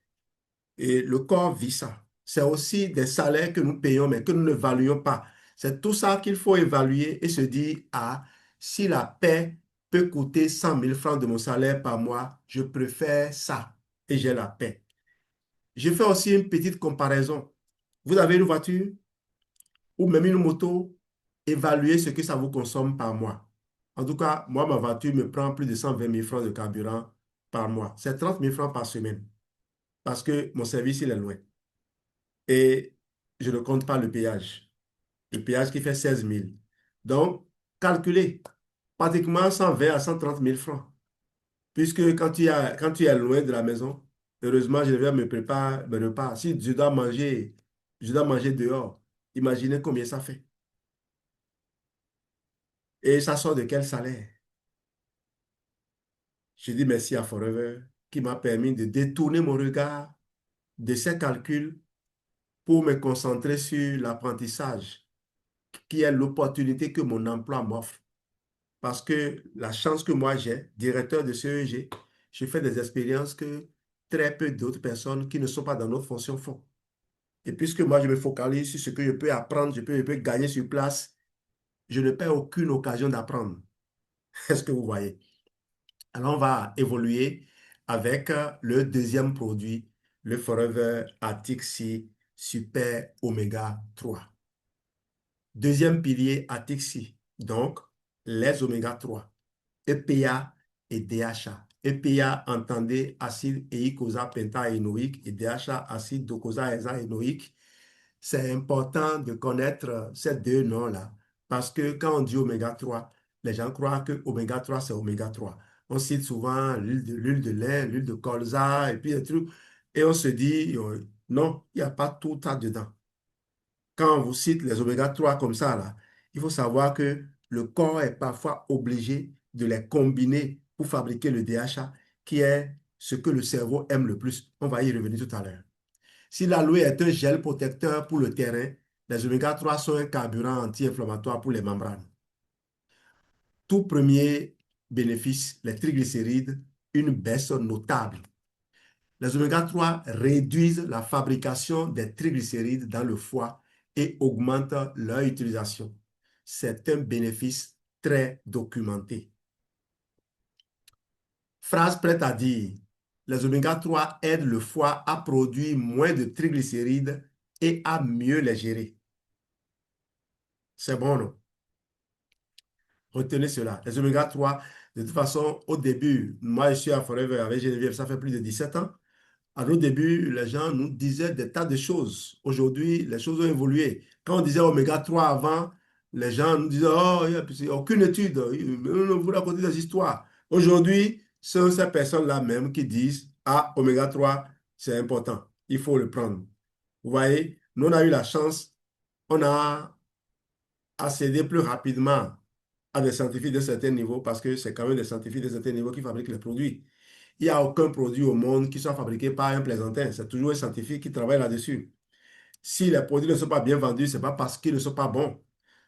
Speaker 1: Et le corps vit ça. C'est aussi des salaires que nous payons, mais que nous ne valuons pas. C'est tout ça qu'il faut évaluer et se dire, ah, si la paix peut coûter 100 000 francs de mon salaire par mois, je préfère ça et j'ai la paix. Je fais aussi une petite comparaison. Vous avez une voiture ou même une moto, évaluez ce que ça vous consomme par mois. En tout cas, moi, ma voiture me prend plus de 120 000 francs de carburant par mois. C'est 30 000 francs par semaine parce que mon service, il est loin. Et je ne compte pas le péage. Le péage qui fait 16 000. Donc, calculez pratiquement 120 à 130 000 francs. Puisque quand tu es loin de la maison, heureusement, je vais me préparer mes repas. Si je dois manger dehors, imaginez combien ça fait. Et ça sort de quel salaire? Je dis merci à Forever qui m'a permis de détourner mon regard de ces calculs pour me concentrer sur l'apprentissage, qui est l'opportunité que mon emploi m'offre. Parce que la chance que moi j'ai, directeur de CEG, je fais des expériences que très peu d'autres personnes qui ne sont pas dans notre fonction font. Et puisque moi, je me focalise sur ce que je peux apprendre, je peux gagner sur place, je ne perds aucune occasion d'apprendre. Est-ce que vous voyez? Alors, on va évoluer avec le deuxième produit, le Forever Atixi Super Oméga 3. Deuxième pilier Atixi, donc les oméga 3, EPA et DHA. EPA, entendez acide éicosa-pentaénoïque et DHA, acide docosahexaénoïque. C'est important de connaître ces deux noms-là parce que quand on dit oméga 3, les gens croient que oméga 3 c'est oméga 3. On cite souvent l'huile de lin, l'huile de colza et puis des trucs. Et on se dit, non, il n'y a pas tout ça dedans. Quand on vous cite les oméga 3 comme ça, là, il faut savoir que le corps est parfois obligé de les combiner pour fabriquer le DHA, qui est ce que le cerveau aime le plus. On va y revenir tout à l'heure. Si l'aloe est un gel protecteur pour le terrain, les oméga 3 sont un carburant anti-inflammatoire pour les membranes. Tout premier bénéfice, les triglycérides, une baisse notable. Les oméga 3 réduisent la fabrication des triglycérides dans le foie et augmentent leur utilisation. C'est un bénéfice très documenté. Phrase prête à dire, les oméga 3 aident le foie à produire moins de triglycérides et à mieux les gérer. C'est bon, non? Retenez cela. Les oméga 3, de toute façon, au début, moi je suis à Forever avec Geneviève, ça fait plus de 17 ans. Au début, les gens nous disaient des tas de choses. Aujourd'hui, les choses ont évolué. Quand on disait oméga 3 avant, les gens nous disaient, oh, il n'y a aucune étude, vous racontez des histoires. Aujourd'hui, ce sont ces personnes-là même qui disent, ah, oméga 3, c'est important, il faut le prendre. Vous voyez, nous on a eu la chance, on a accédé plus rapidement à des scientifiques de certains niveaux parce que c'est quand même des scientifiques de certains niveaux qui fabriquent les produits. Il n'y a aucun produit au monde qui soit fabriqué par un plaisantin. C'est toujours un scientifique qui travaille là-dessus. Si les produits ne sont pas bien vendus, ce n'est pas parce qu'ils ne sont pas bons.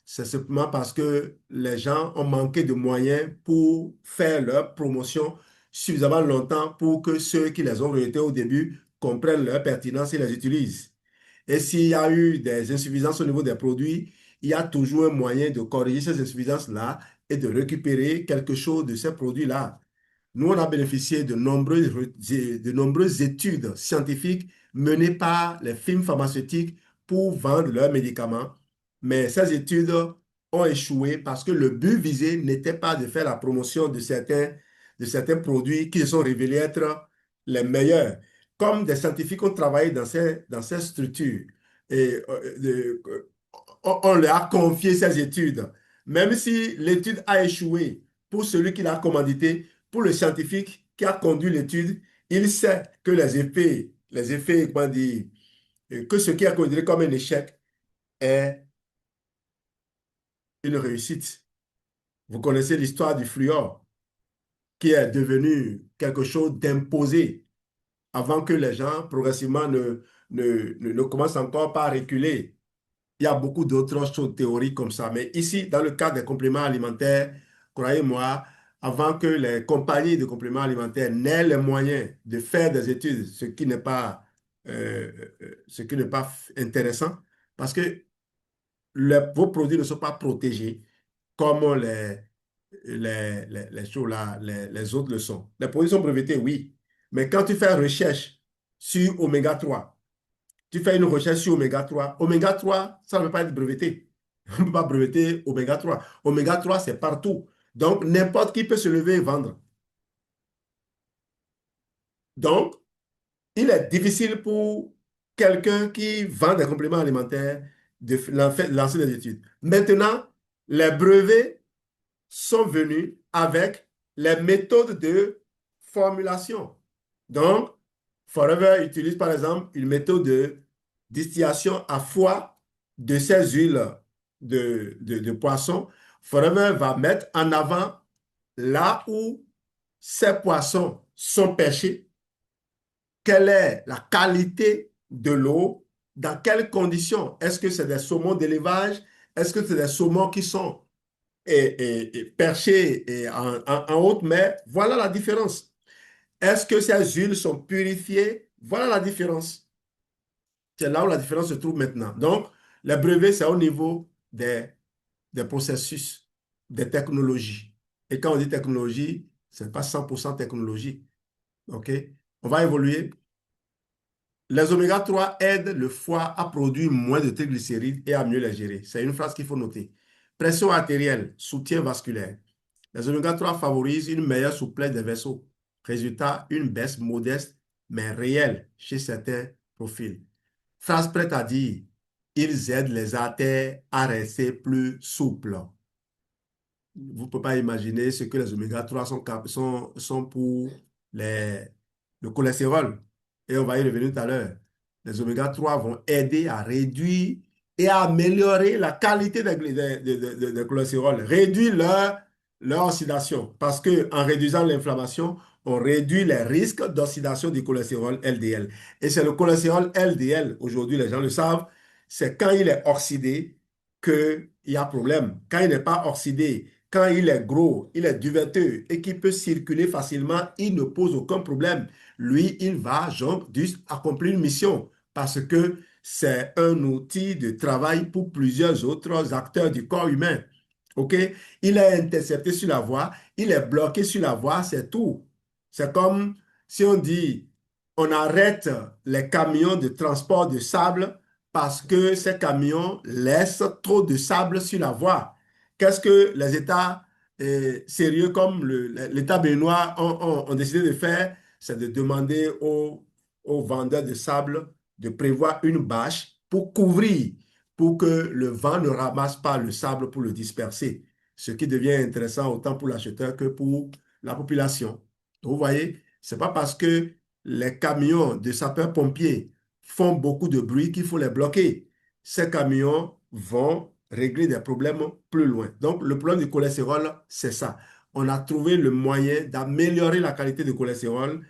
Speaker 1: C'est simplement parce que les gens ont manqué de moyens pour faire leur promotion suffisamment longtemps pour que ceux qui les ont rejetés au début comprennent leur pertinence et les utilisent. Et s'il y a eu des insuffisances au niveau des produits, il y a toujours un moyen de corriger ces insuffisances-là et de récupérer quelque chose de ces produits-là. Nous, on a bénéficié de nombreuses études scientifiques menées par les firmes pharmaceutiques pour vendre leurs médicaments. Mais ces études ont échoué parce que le but visé n'était pas de faire la promotion de certains produits qui se sont révélés être les meilleurs. Comme des scientifiques ont travaillé dans ces structures et on leur a confié ces études. Même si l'étude a échoué pour celui qui l'a commandité, pour le scientifique qui a conduit l'étude, il sait que comment dire, que ce qui est considéré comme un échec est une réussite. Vous connaissez l'histoire du fluor, qui est devenu quelque chose d'imposé avant que les gens progressivement ne commencent encore pas à reculer. Il y a beaucoup d'autres choses théoriques comme ça. Mais ici, dans le cadre des compléments alimentaires, croyez-moi, avant que les compagnies de compléments alimentaires n'aient les moyens de faire des études, ce qui n'est pas intéressant, parce que vos produits ne sont pas protégés comme les choses là, les autres le sont. Les produits sont brevetés, oui. Mais quand tu fais une recherche sur oméga 3, tu fais une recherche sur oméga 3. Oméga 3, ça ne peut pas être breveté. On ne peut pas breveter oméga 3. Oméga 3, c'est partout. Donc, n'importe qui peut se lever et vendre. Donc, il est difficile pour quelqu'un qui vend des compléments alimentaires de lancer des études. Maintenant, les brevets sont venus avec les méthodes de formulation. Donc, Forever utilise par exemple une méthode de distillation à froid de ces huiles de poisson. Forever va mettre en avant là où ces poissons sont pêchés quelle est la qualité de l'eau, dans quelles conditions. Est-ce que c'est des saumons d'élevage? Est-ce que c'est des saumons qui sont perchés en haute mer? Voilà la différence. Est-ce que ces huiles sont purifiées? Voilà la différence. C'est là où la différence se trouve maintenant. Donc, les brevets, c'est au niveau des processus, des technologies. Et quand on dit technologie, ce n'est pas 100% technologie. OK? On va évoluer. Les oméga 3 aident le foie à produire moins de triglycérides et à mieux les gérer. C'est une phrase qu'il faut noter. Pression artérielle, soutien vasculaire. Les oméga 3 favorisent une meilleure souplesse des vaisseaux. Résultat, une baisse modeste mais réelle chez certains profils. Phrase prête à dire, ils aident les artères à rester plus souples. Vous ne pouvez pas imaginer ce que les oméga 3 sont pour les, le cholestérol. Et on va y revenir tout à l'heure. Les oméga 3 vont aider à réduire et à améliorer la qualité de cholestérol, réduire leur oxydation. Parce qu'en réduisant l'inflammation, on réduit les risques d'oxydation du cholestérol LDL. Et c'est le cholestérol LDL, aujourd'hui les gens le savent, c'est quand il est oxydé qu'il y a problème. Quand il n'est pas oxydé, quand il est gros, il est duveteux et qu'il peut circuler facilement, il ne pose aucun problème. Lui, il va genre, juste accomplir une mission parce que c'est un outil de travail pour plusieurs autres acteurs du corps humain. OK? Il est intercepté sur la voie, il est bloqué sur la voie, c'est tout. C'est comme si on dit on arrête les camions de transport de sable parce que ces camions laissent trop de sable sur la voie. Qu'est-ce que les États sérieux comme l'État béninois ont décidé de faire? C'est de demander aux vendeurs de sable de prévoir une bâche pour couvrir, pour que le vent ne ramasse pas le sable pour le disperser. Ce qui devient intéressant autant pour l'acheteur que pour la population. Donc, vous voyez, ce n'est pas parce que les camions de sapeurs-pompiers font beaucoup de bruit qu'il faut les bloquer. Ces camions vont régler des problèmes plus loin. Donc, le problème du cholestérol, c'est ça. On a trouvé le moyen d'améliorer la qualité du cholestérol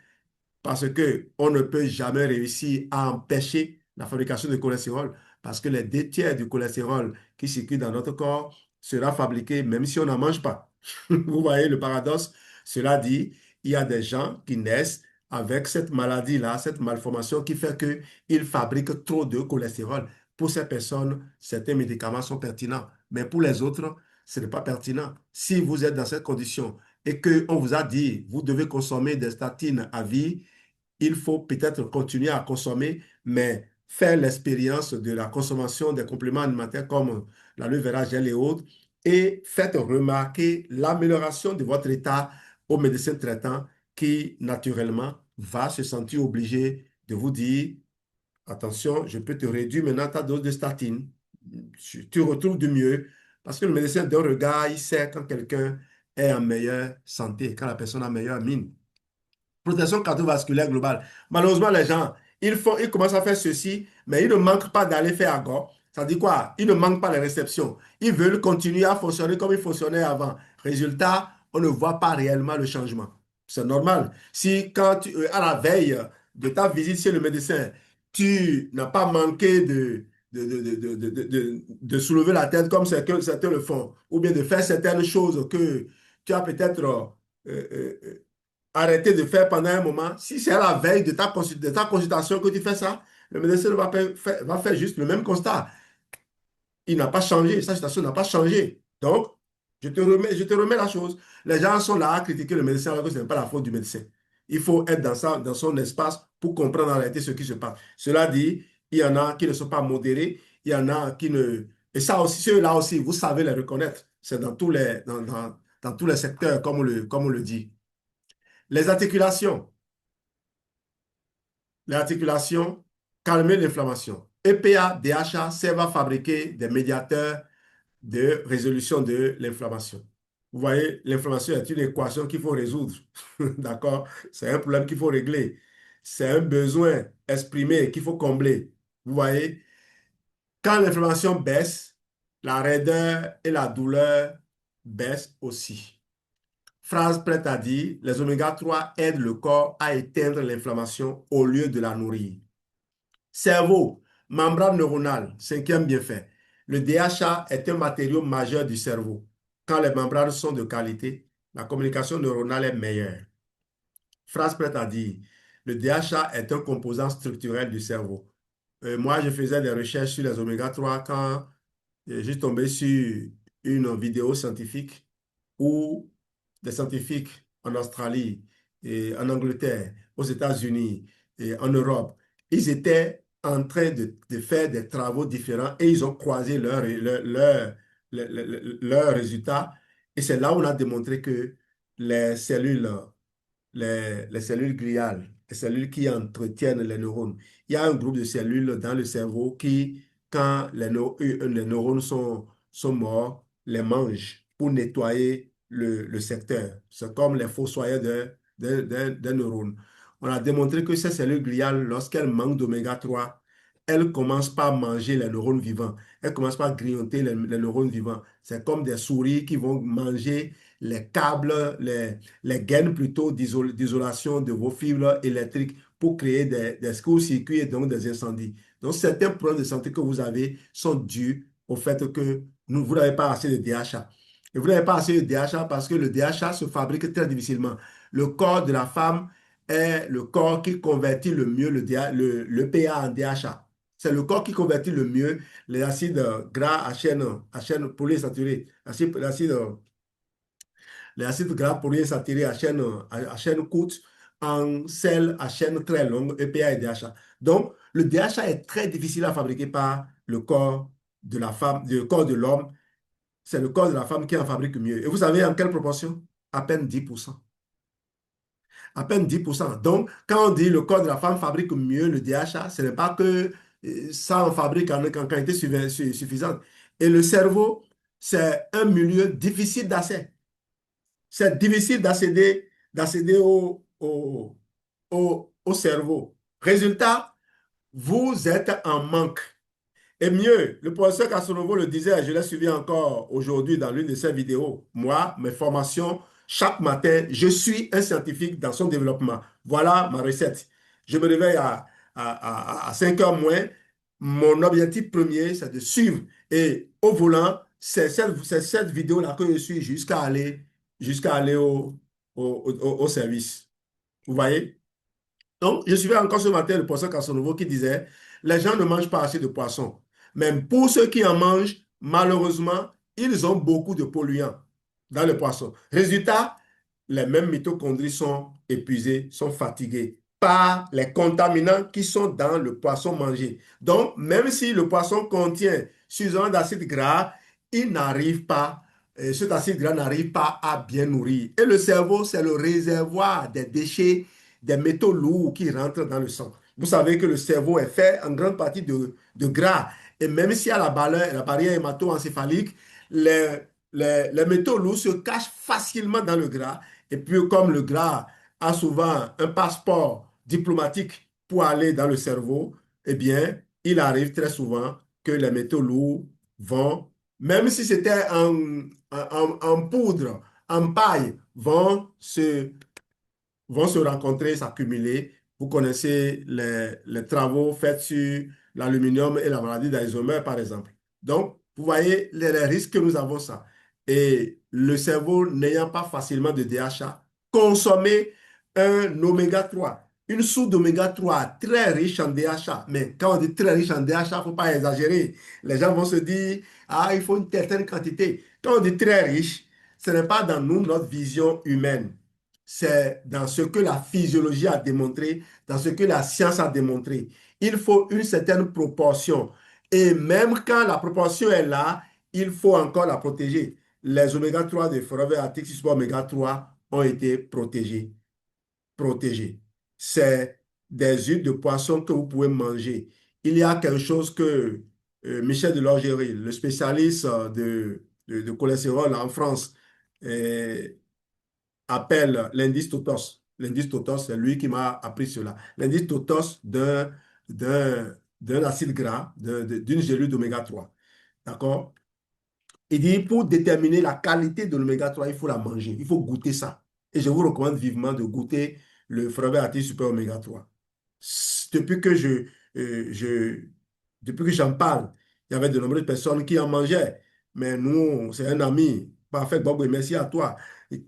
Speaker 1: parce qu'on ne peut jamais réussir à empêcher la fabrication de cholestérol parce que les 2 tiers du cholestérol qui circule dans notre corps sera fabriqué même si on n'en mange pas. Vous voyez le paradoxe? Cela dit, il y a des gens qui naissent avec cette maladie-là, cette malformation qui fait qu'ils fabriquent trop de cholestérol. Pour ces personnes, certains médicaments sont pertinents, mais pour les autres, ce n'est pas pertinent. Si vous êtes dans cette condition et qu'on vous a dit, vous devez consommer des statines à vie, il faut peut-être continuer à consommer, mais faire l'expérience de la consommation des compléments alimentaires comme l'aloe vera gel et autres, et faites remarquer l'amélioration de votre état au médecin traitant qui, naturellement, va se sentir obligé de vous dire, attention, je peux te réduire maintenant ta dose de statine. Tu retrouves du mieux. Parce que le médecin d'un regard, il sait quand quelqu'un est en meilleure santé, quand la personne a meilleure mine. Protection cardiovasculaire globale. Malheureusement, les gens, ils commencent à faire ceci, mais ils ne manquent pas d'aller faire à go. Ça dit quoi? Ils ne manquent pas les réceptions. Ils veulent continuer à fonctionner comme ils fonctionnaient avant. Résultat, on ne voit pas réellement le changement. C'est normal. Si quand à la veille de ta visite chez le médecin, tu n'as pas manqué de soulever la tête comme certains le font, ou bien de faire certaines choses que tu as peut-être arrêter de faire pendant un moment. Si c'est à la veille de ta consultation que tu fais ça, le médecin va faire juste le même constat. Il n'a pas changé, sa situation n'a pas changé. Donc, je te remets la chose. Les gens sont là à critiquer le médecin alors que ce n'est pas la faute du médecin. Il faut être dans son espace pour comprendre en réalité ce qui se passe. Cela dit, il y en a qui ne sont pas modérés, il y en a qui ne... Et ça aussi, ceux-là aussi, vous savez les reconnaître. C'est dans tous les secteurs, comme on le dit. Les articulations. L'articulation, calmer l'inflammation. EPA, DHA servent à fabriquer des médiateurs de résolution de l'inflammation. Vous voyez, l'inflammation est une équation qu'il faut résoudre. D'accord? C'est un problème qu'il faut régler. C'est un besoin exprimé qu'il faut combler. Vous voyez, quand l'inflammation baisse, la raideur et la douleur baissent aussi. Phrase prête à dire, les oméga 3 aident le corps à éteindre l'inflammation au lieu de la nourrir. Cerveau, membrane neuronale, cinquième bienfait. Le DHA est un matériau majeur du cerveau. Quand les membranes sont de qualité, la communication neuronale est meilleure. Phrase prête à dire, le DHA est un composant structurel du cerveau. Moi, je faisais des recherches sur les oméga 3 quand je suis tombé sur une vidéo scientifique où des scientifiques en Australie, et en Angleterre, aux États-Unis et en Europe, ils étaient en train de faire des travaux différents et ils ont croisé leurs résultats. Et c'est là où on a démontré que les cellules les cellules gliales, les cellules qui entretiennent les neurones. Il y a un groupe de cellules dans le cerveau qui, quand les neurones sont morts, les mangent pour nettoyer le secteur. C'est comme les fossoyeurs d'un neurone. On a démontré que ces cellules gliales, lorsqu'elles manquent d'oméga 3, elles commencent par manger les neurones vivants. Elles commencent par grignoter les neurones vivants. C'est comme des souris qui vont manger les câbles, les gaines plutôt d'isolation de vos fibres électriques pour créer des courts-circuits et donc des incendies. Donc, certains problèmes de santé que vous avez sont dus au fait que vous n'avez pas assez de DHA. Et vous n'avez pas assez de DHA parce que le DHA se fabrique très difficilement. Le corps de la femme est le corps qui convertit le mieux le pH en DHA. C'est le corps qui convertit le mieux les acides gras à chaîne polyinsaturés, les acides gras polyinsaturés à chaîne courte en sel à chaîne très longue, EPA et DHA. Donc, le DHA est très difficile à fabriquer par le corps de la femme, le corps de l'homme. C'est le corps de la femme qui en fabrique mieux. Et vous savez en quelle proportion? À peine 10%. À peine 10%. Donc, quand on dit le corps de la femme fabrique mieux le DHA, ce n'est pas que ça en fabrique en quantité suffisante. Et le cerveau, c'est un milieu difficile d'accès. C'est difficile d'accéder au cerveau. Résultat, vous êtes en manque. Et mieux, le professeur Casanova le disait, je l'ai suivi encore aujourd'hui dans l'une de ses vidéos. Moi, mes formations, chaque matin, je suis un scientifique dans son développement. Voilà ma recette. Je me réveille à 5 heures moins. Mon objectif premier, c'est de suivre. Et au volant, c'est cette vidéo-là que je suis jusqu'à aller au service. Vous voyez? Donc, je suivais encore ce matin le professeur Casanova qui disait, les gens ne mangent pas assez de poissons. Même pour ceux qui en mangent, malheureusement, ils ont beaucoup de polluants dans le poisson. Résultat, les mêmes mitochondries sont épuisées, sont fatiguées par les contaminants qui sont dans le poisson mangé. Donc, même si le poisson contient suffisamment d'acide gras, il n'arrive pas, cet acide gras n'arrive pas à bien nourrir. Et le cerveau, c'est le réservoir des déchets, des métaux lourds qui rentrent dans le sang. Vous savez que le cerveau est fait en grande partie de gras. Et même s'il y a la barrière hémato-encéphalique, les métaux lourds se cachent facilement dans le gras. Et puis, comme le gras a souvent un passeport diplomatique pour aller dans le cerveau, eh bien, il arrive très souvent que les métaux lourds vont, même si c'était en poudre, en paille, vont se rencontrer, s'accumuler. Vous connaissez les travaux faits sur l'aluminium et la maladie d'Alzheimer, par exemple. Donc, vous voyez les risques que nous avons ça. Et le cerveau n'ayant pas facilement de DHA, consommer un oméga 3, une soupe d'oméga 3 très riche en DHA. Mais quand on dit très riche en DHA, il ne faut pas exagérer. Les gens vont se dire, ah, il faut une certaine quantité. Quand on dit très riche, ce n'est pas dans nous, notre vision humaine. C'est dans ce que la physiologie a démontré, dans ce que la science a démontré. Il faut une certaine proportion. Et même quand la proportion est là, il faut encore la protéger. Les oméga 3 de Forever Arctic Super oméga 3 ont été protégés. C'est des huiles de poisson que vous pouvez manger. Il y a quelque chose que Michel Delorgerie, le spécialiste de cholestérol en France, euh, appelle l'indice TOTOS. L'indice TOTOS, c'est lui qui m'a appris cela. L'indice TOTOS d'un acide gras, d'une gélule d'oméga 3. D'accord? Il dit, pour déterminer la qualité de l'oméga 3, il faut la manger, il faut goûter ça. Et je vous recommande vivement de goûter le Forever Active Super Oméga 3. Depuis que euh, je, depuis que j'en parle, il y avait de nombreuses personnes qui en mangeaient. Mais nous, c'est un ami, parfait, Bob, et merci à toi,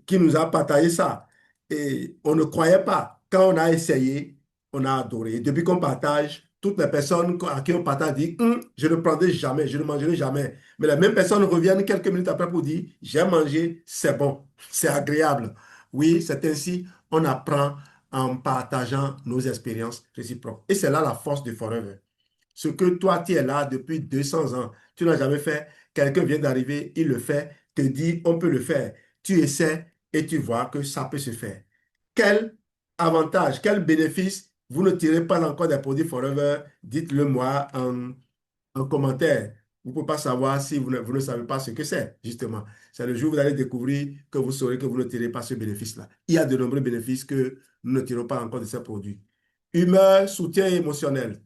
Speaker 1: qui nous a partagé ça. Et on ne croyait pas. Quand on a essayé, on a adoré. Et depuis qu'on partage, toutes les personnes à qui on partage disent, je ne prendrai jamais, je ne mangerai jamais. Mais les mêmes personnes reviennent quelques minutes après pour dire, j'ai mangé, c'est bon, c'est agréable. Oui, c'est ainsi, on apprend en partageant nos expériences réciproques. Et c'est là la force de Forever. Ce que toi, tu es là depuis 200 ans, tu n'as jamais fait, quelqu'un vient d'arriver, il le fait, te dit, on peut le faire. Tu essaies et tu vois que ça peut se faire. Quel avantage, quel bénéfice, vous ne tirez pas encore des produits Forever, dites-le moi en commentaire. Vous ne pouvez pas savoir si vous ne savez pas ce que c'est, justement. C'est le jour où vous allez découvrir que vous saurez que vous ne tirez pas ce bénéfice-là. Il y a de nombreux bénéfices que nous ne tirons pas encore de ces produits. Humeur, soutien émotionnel.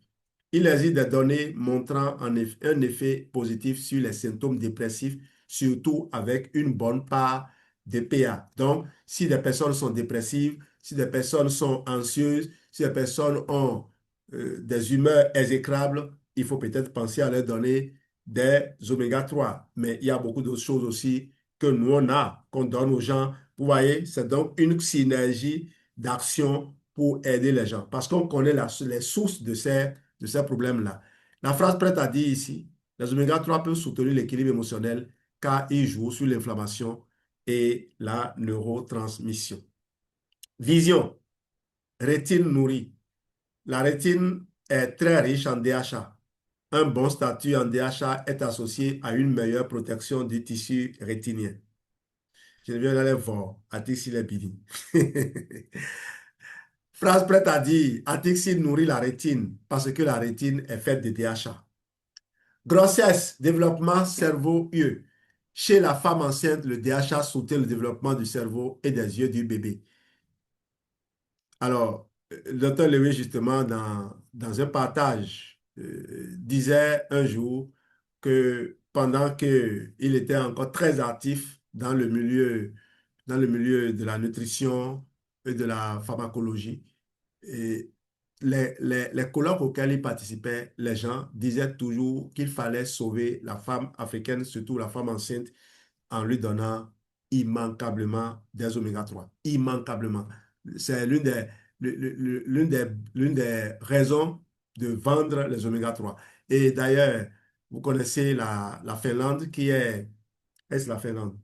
Speaker 1: Il existe des données montrant un effet positif sur les symptômes dépressifs, surtout avec une bonne part de PA. Donc, si des personnes sont dépressives, si des personnes sont anxieuses, si des personnes ont des humeurs exécrables, il faut peut-être penser à leur donner des oméga 3. Mais il y a beaucoup d'autres choses aussi que nous, on a, qu'on donne aux gens. Vous voyez, c'est donc une synergie d'action pour aider les gens. Parce qu'on connaît les sources de ces problèmes-là. La phrase prête à dire ici, les oméga 3 peuvent soutenir l'équilibre émotionnel car ils jouent sur l'inflammation et la neurotransmission. Vision, rétine nourrie. La rétine est très riche en DHA. Un bon statut en DHA est associé à une meilleure protection du tissu rétinien. Je viens d'aller voir Atixi Bidi. Phrase prête à dire, Atixi nourrit la rétine parce que la rétine est faite de DHA. Grossesse, développement cerveau-yeux. Chez la femme enceinte, le DHA soutient le développement du cerveau et des yeux du bébé. Alors, le docteur Lewis, justement, dans un partage, disait un jour que pendant qu'il était encore très actif dans le milieu de la nutrition et de la pharmacologie, et les colloques auxquels il participait, les gens disaient toujours qu'il fallait sauver la femme africaine, surtout la femme enceinte, en lui donnant immanquablement des oméga 3. Immanquablement. C'est l'une des raisons de vendre les oméga 3. Et d'ailleurs, vous connaissez la Finlande qui est... Est-ce la Finlande?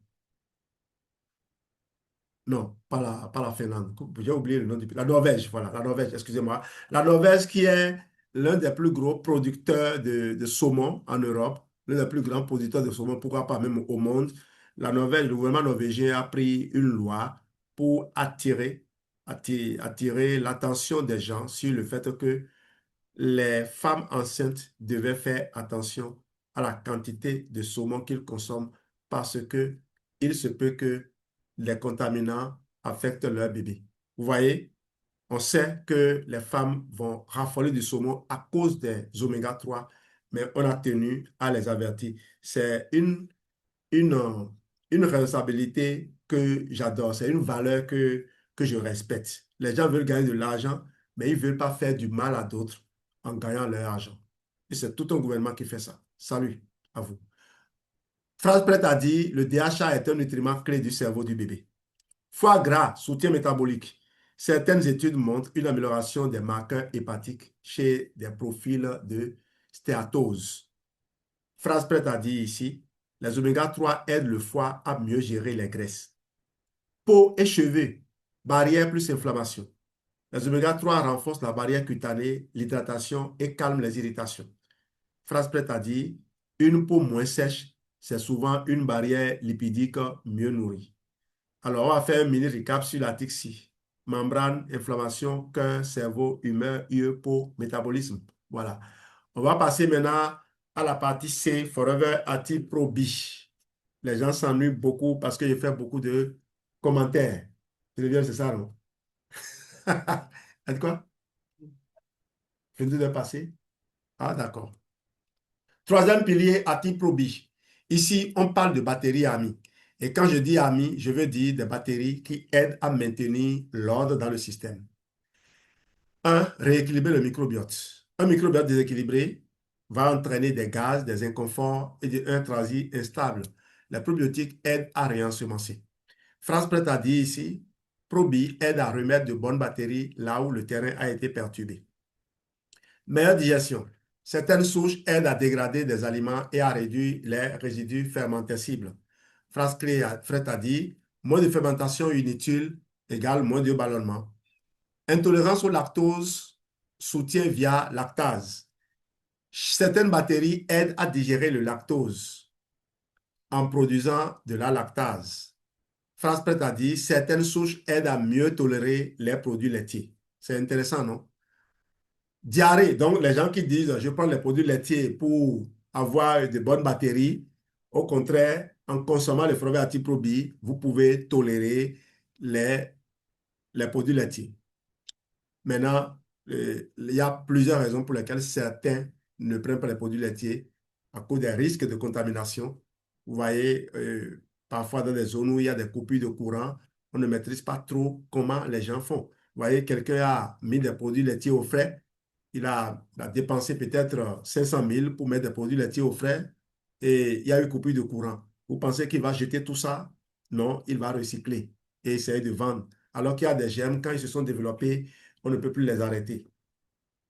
Speaker 1: Non, pas la Finlande. J'ai oublié le nom du pays. La Norvège, voilà, la Norvège, excusez-moi. La Norvège qui est l'un des plus gros producteurs de saumon en Europe, l'un des plus grands producteurs de saumon, pourquoi pas même au monde. La Norvège, le gouvernement norvégien a pris une loi pour attirer l'attention des gens sur le fait que les femmes enceintes devaient faire attention à la quantité de saumon qu'ils consomment parce que il se peut que les contaminants affectent leur bébé. Vous voyez, on sait que les femmes vont raffoler du saumon à cause des oméga 3, mais on a tenu à les avertir. C'est une, euh, une responsabilité que j'adore, c'est une valeur que je respecte. Les gens veulent gagner de l'argent, mais ils ne veulent pas faire du mal à d'autres en gagnant leur argent. Et c'est tout un gouvernement qui fait ça. Salut à vous. Phrase prête à dire, le DHA est un nutriment clé du cerveau du bébé. Foie gras, soutien métabolique. Certaines études montrent une amélioration des marqueurs hépatiques chez des profils de stéatose. Phrase prête à dire ici, les oméga 3 aident le foie à mieux gérer les graisses. Peau et cheveux, barrière plus inflammation. Les oméga 3 renforcent la barrière cutanée, l'hydratation et calment les irritations. Phrase prête à dire, une peau moins sèche, c'est souvent une barrière lipidique mieux nourrie. Alors, on va faire un mini recap sur l'article 6. Membrane, inflammation, cœur, cerveau, humeur, yeux, peau, métabolisme. Voilà. On va passer maintenant à la partie C, Forever Active Pro Biche. Les gens s'ennuient beaucoup parce que je fais beaucoup de commentaires. C'est bien, c'est ça, non? Est quoi? Je viens de passer? Ah, d'accord. Troisième pilier, Active Pro Biche. Ici, on parle de batteries amies. Et quand je dis amies, je veux dire des batteries qui aident à maintenir l'ordre dans le système. Un, rééquilibrer le microbiote. Un microbiote déséquilibré va entraîner des gaz, des inconforts et un transit instable. Les probiotiques aident à réensemencer. France Prête a dit ici, Probi aide à remettre de bonnes batteries là où le terrain a été perturbé. Meilleure digestion. Certaines souches aident à dégrader des aliments et à réduire les résidus fermentescibles. France Prête a dit, moins de fermentation inutile égale moins de ballonnement. Intolérance au lactose, soutien via lactase. Certaines bactéries aident à digérer le lactose en produisant de la lactase. France Prête a dit, certaines souches aident à mieux tolérer les produits laitiers. C'est intéressant, non? Diarrhée, donc les gens qui disent, je prends les produits laitiers pour avoir de bonnes bactéries, au contraire, en consommant les fromage à type Probi, vous pouvez tolérer les, les produits laitiers. Maintenant, il y a plusieurs raisons pour lesquelles certains ne prennent pas les produits laitiers à cause des risques de contamination. Vous voyez, parfois dans des zones où il y a des coupures de courant, on ne maîtrise pas trop comment les gens font. Vous voyez, quelqu'un a mis des produits laitiers au frais, il a dépensé peut-être 500 000 pour mettre des produits laitiers au frais et il y a eu coupure de courant. Vous pensez qu'il va jeter tout ça? Non, il va recycler et essayer de vendre. Alors qu'il y a des germes, quand ils se sont développés, on ne peut plus les arrêter.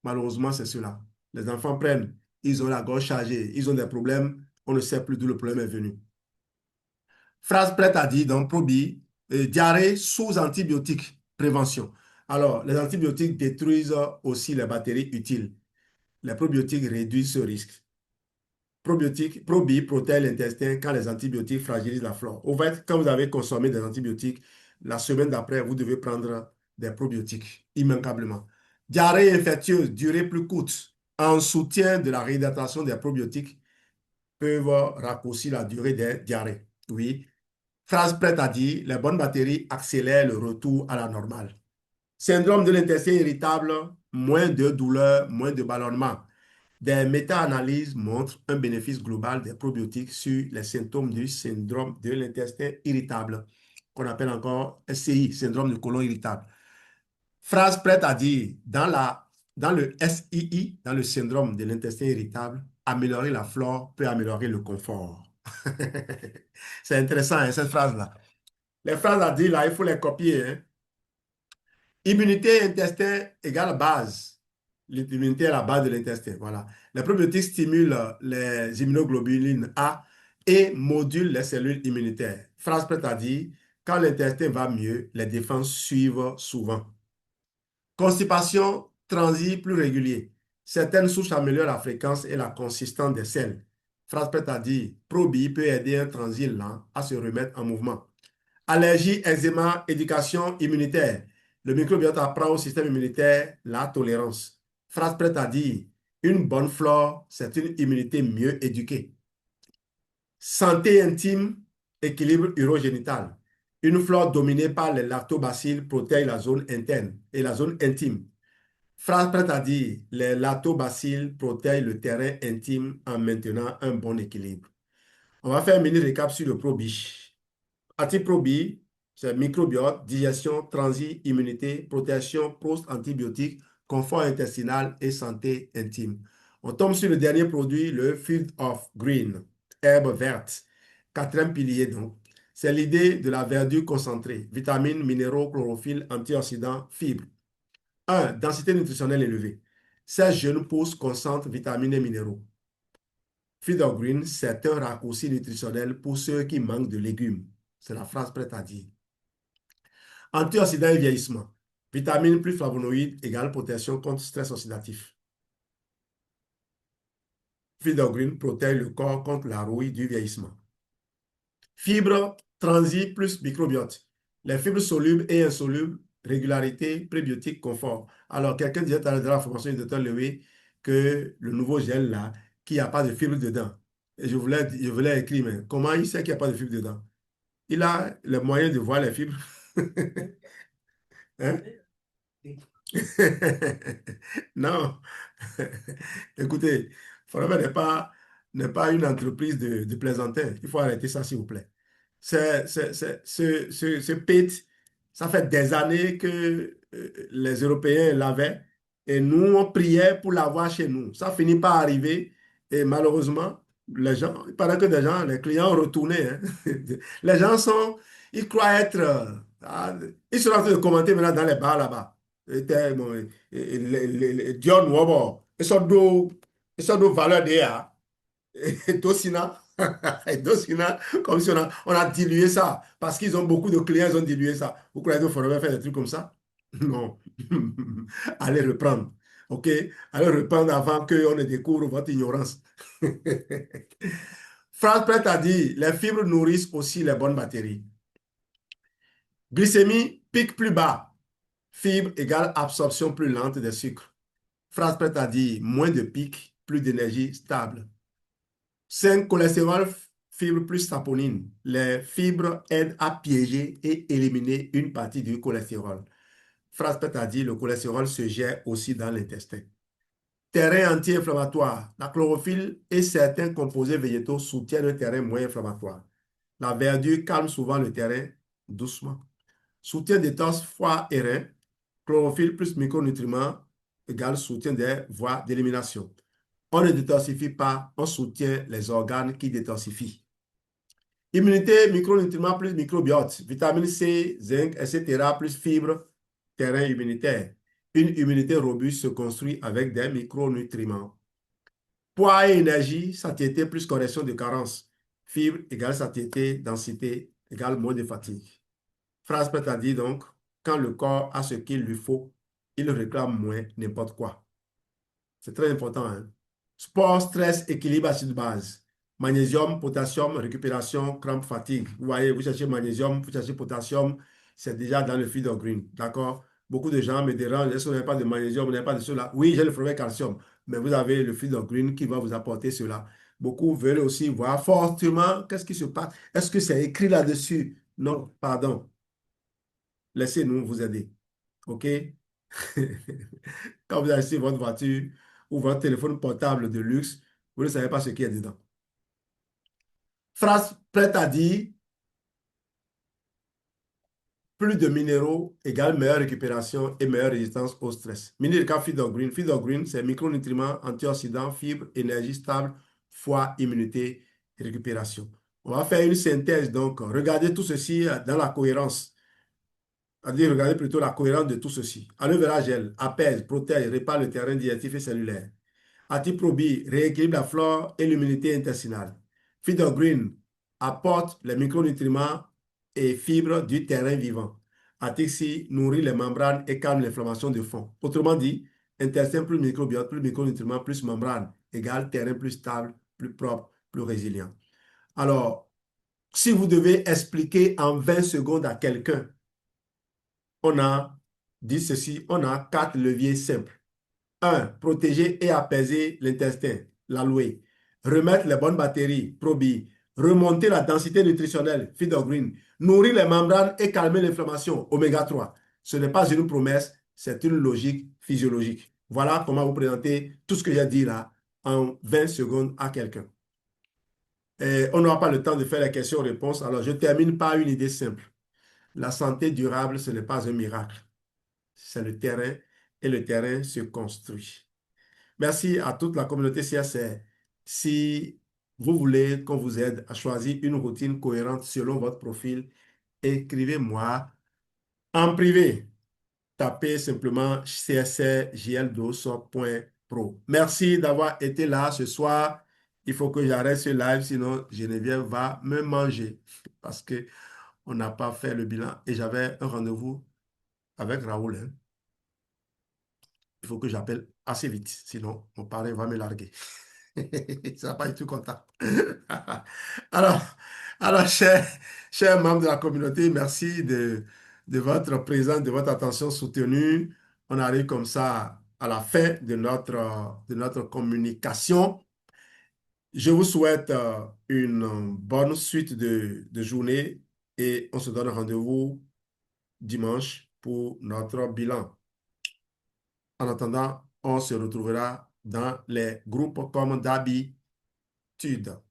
Speaker 1: Malheureusement, c'est cela. Les enfants prennent, ils ont la gorge chargée, ils ont des problèmes, on ne sait plus d'où le problème est venu. Phrase prête à dire, donc, Probi, diarrhée sous antibiotiques, prévention. Alors, les antibiotiques détruisent aussi les bactéries utiles. Les probiotiques réduisent ce risque. Probiotiques, Probi protège l'intestin quand les antibiotiques fragilisent la flore. Au fait, quand vous avez consommé des antibiotiques, la semaine d'après, vous devez prendre des probiotiques, immanquablement. Diarrhée infectieuse, durée plus courte, en soutien de la réhydratation des probiotiques, peuvent raccourcir la durée des diarrhées. Oui. Phrase prête à dire, les bonnes bactéries accélèrent le retour à la normale. Syndrome de l'intestin irritable, moins de douleur, moins de ballonnement. Des méta-analyses montrent un bénéfice global des probiotiques sur les symptômes du syndrome de l'intestin irritable, qu'on appelle encore SCI, syndrome du côlon irritable. Phrase prête à dire, dans le SII, dans le syndrome de l'intestin irritable, améliorer la flore peut améliorer le confort. C'est intéressant, hein, cette phrase-là. Les phrases à dire, là, il faut les copier. Hein. Immunité intestin égale base. L'immunité est la base de l'intestin. Voilà. Les probiotiques stimulent les immunoglobulines A et modulent les cellules immunitaires. Phrase prête à dire, quand l'intestin va mieux, les défenses suivent souvent. Constipation, transit plus régulier. Certaines souches améliorent la fréquence et la consistance des selles. Phrase prête à dire, Probi peut aider un transit lent à se remettre en mouvement. Allergie, eczéma, éducation immunitaire. Le microbiote apprend au système immunitaire la tolérance. Phrase prête à dire, une bonne flore, c'est une immunité mieux éduquée. Santé intime, équilibre urogénital. Une flore dominée par les lactobacilles protège la zone interne et la zone intime. Phrase prête à dire, les lactobacilles protègent le terrain intime en maintenant un bon équilibre. On va faire un mini récap sur le Probi. Antiprobie, c'est microbiote, digestion, transit, immunité, protection post-antibiotique, confort intestinal et santé intime. On tombe sur le dernier produit, le Field of Green, herbe verte. Quatrième pilier, donc. C'est l'idée de la verdure concentrée, vitamines, minéraux, chlorophylle, antioxydants, fibres. 1. Densité nutritionnelle élevée. Ces jeunes pousses concentrent vitamines et minéraux. Feed of Green, c'est un raccourci nutritionnel pour ceux qui manquent de légumes. C'est la phrase prête à dire. Antioxydants et vieillissement. Vitamines plus flavonoïdes égale protection contre stress oxydatif. Feed of Green protège le corps contre la rouille du vieillissement. Fibres, transit plus microbiote. Les fibres solubles et insolubles, régularité, prébiotique, confort. Alors, quelqu'un disait dans la formation du docteur Lewis que le nouveau gel là, qu'il n'y a pas de fibres dedans. Et je voulais écrire, mais comment il sait qu'il n'y a pas de fibres dedans? Il a le moyen de voir les fibres. Hein? Non. Écoutez, le problème n'est pas n'est pas une entreprise de plaisantin. Il faut arrêter ça, s'il vous plaît. Ce PIT, ça fait des années que les Européens l'avaient et nous, on priait pour l'avoir chez nous. Ça finit par arriver et malheureusement, les gens, il paraît que des gens, les clients ont retourné, hein. Les gens sont, ils croient être, ils sont en train de commenter maintenant dans les bars là-bas. Dion Wobo, ils sont nos valeurs d'IA. Et Dosina, et Dosina, comme si on a dilué ça. Parce qu'ils ont beaucoup de clients, ils ont dilué ça. Vous croyez qu'il faudrait faire des trucs comme ça? Non. Allez reprendre. OK? Allez reprendre avant qu'on ne découvre votre ignorance. Franz Prête a dit, les fibres nourrissent aussi les bonnes bactéries. Glycémie, pic plus bas. Fibre égale absorption plus lente des sucres. Franz Prête a dit, moins de pic, plus d'énergie stable. 5 cholestérol, fibres plus saponine. Les fibres aident à piéger et éliminer une partie du cholestérol. Franz Prête a dit, le cholestérol se gère aussi dans l'intestin. Terrain anti-inflammatoire. La chlorophylle et certains composés végétaux soutiennent un terrain moins inflammatoire. La verdure calme souvent le terrain doucement. Soutien des torses, foie et reins. Chlorophylle plus micronutriments égale soutien des voies d'élimination. On ne détoxifie pas, on soutient les organes qui détoxifient. Immunité, micronutriments plus microbiote, vitamine C, zinc, etc. plus fibres, terrain immunitaire. Une immunité robuste se construit avec des micronutriments. Poids et énergie, satiété plus correction de carence. Fibre égale satiété, densité égale moins de fatigue. Phrase prête à dire donc, quand le corps a ce qu'il lui faut, il réclame moins n'importe quoi. C'est très important, hein? Sport, stress, équilibre, acide base. Magnésium, potassium, récupération, crampe, fatigue. Vous voyez, vous cherchez magnésium, vous cherchez potassium, c'est déjà dans le feed of green. D'accord? Beaucoup de gens me dérangent. Est-ce que vous n'avez pas de magnésium, vous n'avez pas de cela? Oui, j'ai le fromage calcium, mais vous avez le feed of green qui va vous apporter cela. Beaucoup veulent aussi voir fortement qu'est-ce qui se passe. Est-ce que c'est écrit là-dessus? Non, pardon. Laissez-nous vous aider. OK? Quand vous achetez votre voiture ou votre téléphone portable de luxe, vous ne savez pas ce qu'il y a dedans. Phrase prête à dire, plus de minéraux égale meilleure récupération et meilleure résistance au stress. Mineral Feed of Green. Feed of Green, c'est micronutriments, antioxydants, fibres, énergie stable, foie, immunité, récupération. On va faire une synthèse. Donc, regardez tout ceci dans la cohérence. C'est-à-dire, regardez plutôt la cohérence de tout ceci. Aloe vera gel apaise, protège, répare le terrain digestif et cellulaire. Antiprobie rééquilibre la flore et l'immunité intestinale. Feed of Green apporte les micronutriments et fibres du terrain vivant. Atixi nourrit les membranes et calme l'inflammation de fond. Autrement dit, intestin plus microbiote, plus micronutriments, plus membrane, égale terrain plus stable, plus propre, plus résilient. Alors, si vous devez expliquer en 20 secondes à quelqu'un, on a dit ceci, on a 4 leviers simples. 1. Protéger et apaiser l'intestin, l'aloe. Remettre les bonnes bactéries, probie. Remonter la densité nutritionnelle, feed of green. Nourrir les membranes et calmer l'inflammation, oméga 3. Ce n'est pas une promesse, c'est une logique physiologique. Voilà comment vous présenter tout ce que j'ai dit là en 20 secondes à quelqu'un. On n'aura pas le temps de faire les questions-réponses, alors je termine par une idée simple. La santé durable, ce n'est pas un miracle. C'est le terrain et le terrain se construit. Merci à toute la communauté CSR. Si vous voulez qu'on vous aide à choisir une routine cohérente selon votre profil, écrivez-moi en privé. Tapez simplement csrjldoso.pro. Merci d'avoir été là ce soir. Il faut que j'arrête ce live, sinon Geneviève va me manger parce qu'on n'a pas fait le bilan et j'avais un rendez-vous avec Raoul, hein. Il faut que j'appelle assez vite, sinon mon parrain va me larguer. Ça ne sera pas du tout content. Alors, alors chers membres de la communauté, merci de votre présence, de votre attention soutenue. On arrive comme ça à la fin de notre communication. Je vous souhaite une bonne suite de journée et on se donne rendez-vous dimanche pour notre bilan. En attendant, on se retrouvera dans les groupes comme d'habitude. tude.